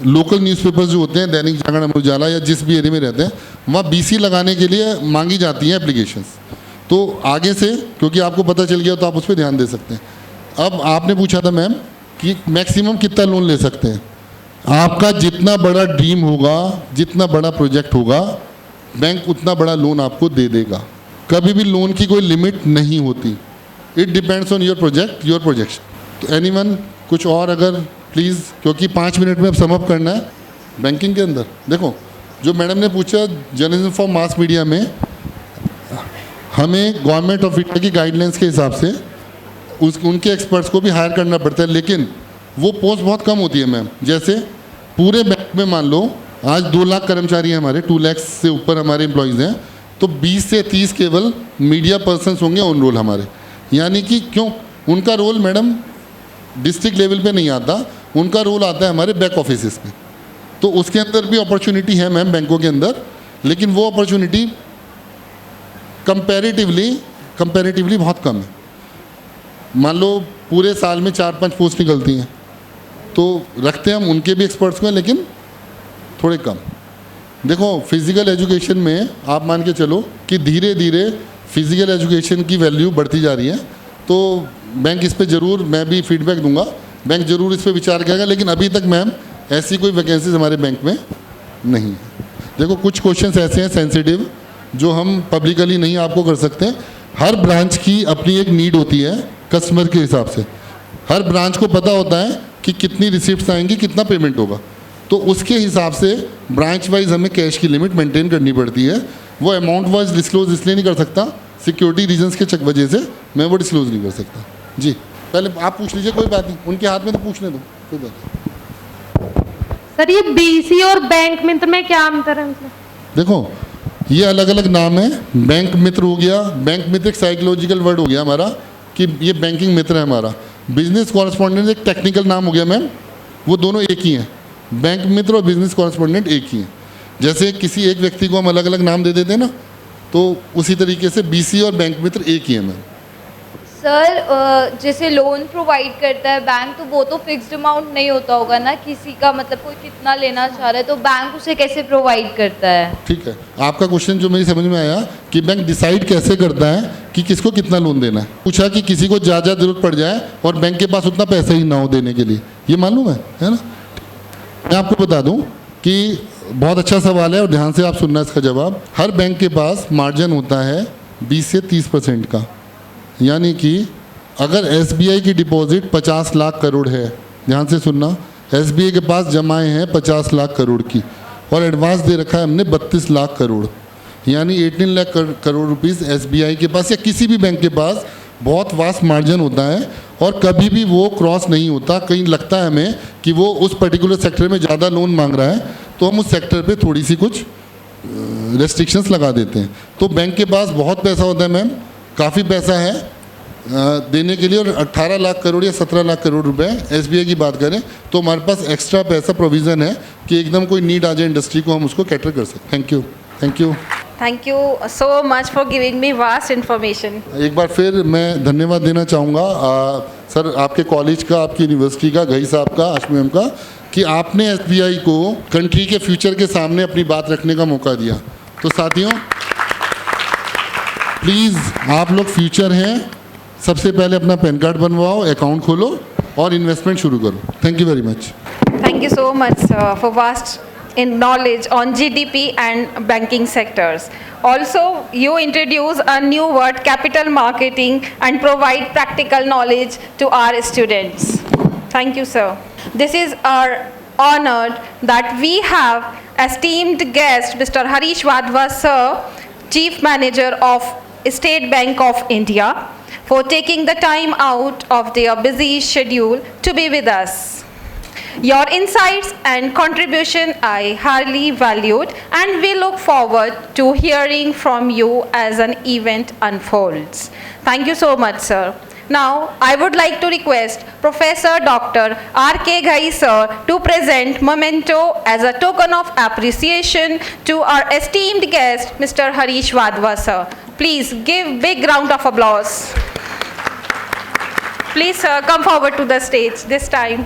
लोकल न्यूज़पेपर्स जो होते हैं, दैनिक जागरण, अमर उजाला, या जिस भी एरिया में रहते हैं, वहाँ बीसी लगाने के लिए मांगी जाती हैं एप्लीकेशंस। तो आगे से क्योंकि आपको पता चल गया तो आप उस पर ध्यान दे सकते हैं। अब आपने पूछा था मैम कि मैक्सिमम कितना लोन ले सकते हैं। आपका जितना बड़ा ड्रीम होगा, जितना बड़ा प्रोजेक्ट होगा, बैंक उतना बड़ा लोन आपको दे देगा। कभी भी लोन की कोई लिमिट नहीं होती। It depends on your project, your projection. तो एनीवन कुछ और अगर प्लीज़, क्योंकि 5 मिनट में अब सम अप करना है। बैंकिंग के अंदर देखो, जो मैडम ने पूछा, जर्नलिज्म फॉर मास मीडिया में हमें गवर्नमेंट ऑफ इंडिया की गाइडलाइंस के हिसाब से उनके एक्सपर्ट्स को भी हायर करना पड़ता है, लेकिन वो पोस्ट बहुत कम होती है मैम। जैसे पूरे बैंक में मान लो आज 2 लाख कर्मचारी हैं हमारे, 2 लाख से ऊपर हमारे एम्प्लॉयज़ हैं, तो 20 से 30 केवल मीडिया पर्सन्स होंगे ऑन रोल हमारे। यानी कि क्यों? उनका रोल मैडम डिस्ट्रिक्ट लेवल पे नहीं आता, उनका रोल आता है हमारे बैक ऑफिस पे। तो उसके अंदर भी अपॉर्चुनिटी है मैम बैंकों के अंदर, लेकिन वो अपॉर्चुनिटी कंपैरेटिवली बहुत कम है। मान लो पूरे साल में 4-5 पोस्ट निकलती हैं, तो रखते हैं हम उनके भी एक्सपर्ट्स को, लेकिन थोड़े कम। देखो फिज़िकल एजुकेशन में आप मान के चलो कि धीरे धीरे फिज़िकल एजुकेशन की वैल्यू बढ़ती जा रही है, तो बैंक इस पे ज़रूर, मैं भी फीडबैक दूंगा, बैंक ज़रूर इस पे विचार करेगा। लेकिन अभी तक मैम ऐसी कोई वैकेंसीज हमारे बैंक में नहीं है। देखो कुछ क्वेश्चंस ऐसे हैं सेंसिटिव, जो हम पब्लिकली नहीं आपको कर सकते। हर ब्रांच की अपनी एक नीड होती है कस्टमर के हिसाब से। हर ब्रांच को पता होता है कि कितनी रिसिप्ट्स आएंगी, कितना पेमेंट होगा, तो उसके हिसाब से ब्रांच वाइज हमें कैश की लिमिट मेंटेन करनी पड़ती है। वो अमाउंट वाइज डिस्क्लोज इसलिए नहीं कर सकता, सिक्योरिटी रीजंस के वजह से मैं वो डिस्क्लोज नहीं कर सकता। जी पहले आप पूछ लीजिए, कोई बात नहीं, उनके हाथ में तो पूछने दो, कोई बात नहीं। सर ये बीसी और बैंक मित्र में क्या अंतर है? मतलब देखो ये अलग अलग नाम है। बैंक मित्र हो गया, बैंक मित्र एक साइकोलॉजिकल वर्ड हो गया हमारा कि ये बैंकिंग मित्र है हमारा। बिजनेस कॉरेस्पॉन्डेंट एक टेक्निकल नाम हो गया मैम, वो दोनों एक ही हैं। बैंक मित्र और बिजनेस कॉरेस्पॉन्डेंट एक ही हैं। जैसे किसी एक व्यक्ति को हम अलग अलग नाम दे देते हैं ना, तो उसी तरीके से बीसी और बैंक मित्र एक ही है मैम। सर जैसे लोन प्रोवाइड करता है बैंक, तो वो तो फिक्स्ड अमाउंट नहीं होता होगा ना किसी का, मतलब कोई कितना लेना चाह रहा है तो बैंक उसे कैसे प्रोवाइड करता है? ठीक है, आपका क्वेश्चन जो मेरी समझ में आया कि बैंक डिसाइड कैसे करता है कि किसको कितना लोन देना है। पूछा कि किसी को ज़्यादा जरूरत पड़ जाए और बैंक के पास उतना पैसा ही ना हो देने के लिए, ये मालूम है ना? मैं आपको बता दूं कि बहुत अच्छा सवाल है और ध्यान से आप सुनना इसका जवाब। हर बैंक के पास मार्जिन होता है 20 से 30% का। यानी कि अगर एसबीआई की डिपॉजिट 50 लाख करोड़ है, ध्यान से सुनना, एसबीआई के पास जमाएं हैं 50 लाख करोड़ की और एडवांस दे रखा है हमने 32 लाख करोड़, यानी 18 लाख करोड़ रुपीस एसबीआई के पास या किसी भी बैंक के पास बहुत वास्ट मार्जिन होता है और कभी भी वो क्रॉस नहीं होता। कहीं लगता है हमें कि वो उस पर्टिकुलर सेक्टर में ज़्यादा लोन मांग रहा है तो हम उस सेक्टर पे थोड़ी सी कुछ रेस्ट्रिक्शंस लगा देते हैं। तो बैंक के पास बहुत पैसा होता है मैम, काफ़ी पैसा है देने के लिए, और 18 लाख करोड़ या 17 लाख करोड़ रुपए एसबीआई की बात करें तो हमारे पास एक्स्ट्रा पैसा प्रोविज़न है कि एकदम कोई नीड आ जाए इंडस्ट्री को, हम उसको कैटर कर सकते। Thank you, thank you, thank you so much for giving me vast information. एक बार फिर मैं धन्यवाद देना चाहूँगा सर, आपके कॉलेज का, आपकी यूनिवर्सिटी का, घई साहब का, आशमी मैम का, कि आपने एसबीआई को कंट्री के फ्यूचर के सामने अपनी बात रखने का मौका दिया। तो साथियों प्लीज़ आप लोग फ्यूचर हैं, सबसे पहले अपना पैन कार्ड बनवाओ, अकाउंट खोलो और इन्वेस्टमेंट शुरू करो। Thank you very much. Thank you so much for vast in knowledge on GDP and banking sectors. Also, you introduce a new word, capital marketing, and provide practical knowledge to our students. Thank you, sir. This is our honored that we have esteemed guest Mr. Harish Wadhwa sir, Chief Manager of State Bank of India, for taking the time out of their busy schedule to be with us. Your insights and contribution I highly valued, and we look forward to hearing from you as an event unfolds. Thank you so much, sir. Now, I would like to request Professor Dr. R.K. Ghai sir to present memento as a token of appreciation to our esteemed guest, Mr. Harish Wadhwa sir. Please give big round of applause. Please, sir, come forward to the stage this time.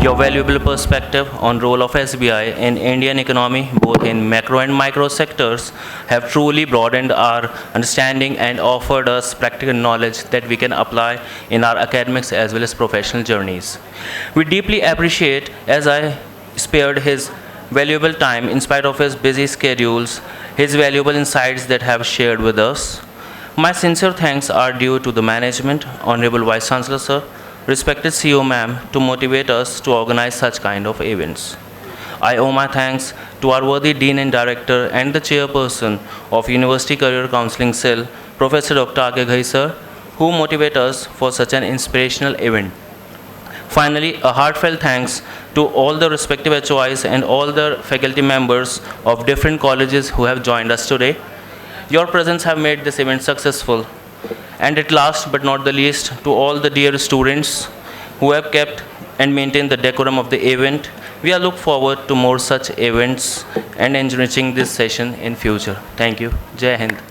Your valuable perspective on role of SBI in Indian economy, both in macro and micro sectors, have truly broadened our understanding and offered us practical knowledge that we can apply in our academics as well as professional journeys. We deeply appreciate as I spared his valuable time in spite of his busy schedules, his valuable insights that have shared with us. My sincere thanks are due to the management, Honorable Vice Chancellor Sir, respected CEO ma'am, to motivate us to organize such kind of events. I owe my thanks to our worthy Dean and Director and the Chairperson of University Career Counseling Cell, Professor Dr. R.K. Ghai sir, who motivate us for such an inspirational event. Finally, a heartfelt thanks to all the respective HOIs and all the faculty members of different colleges who have joined us today. Your presence have made this event successful. And at last but not the least, to all the dear students who have kept and maintained the decorum of the event, we are look forward to more such events and enriching this session in future. Thank you. Jai Hind.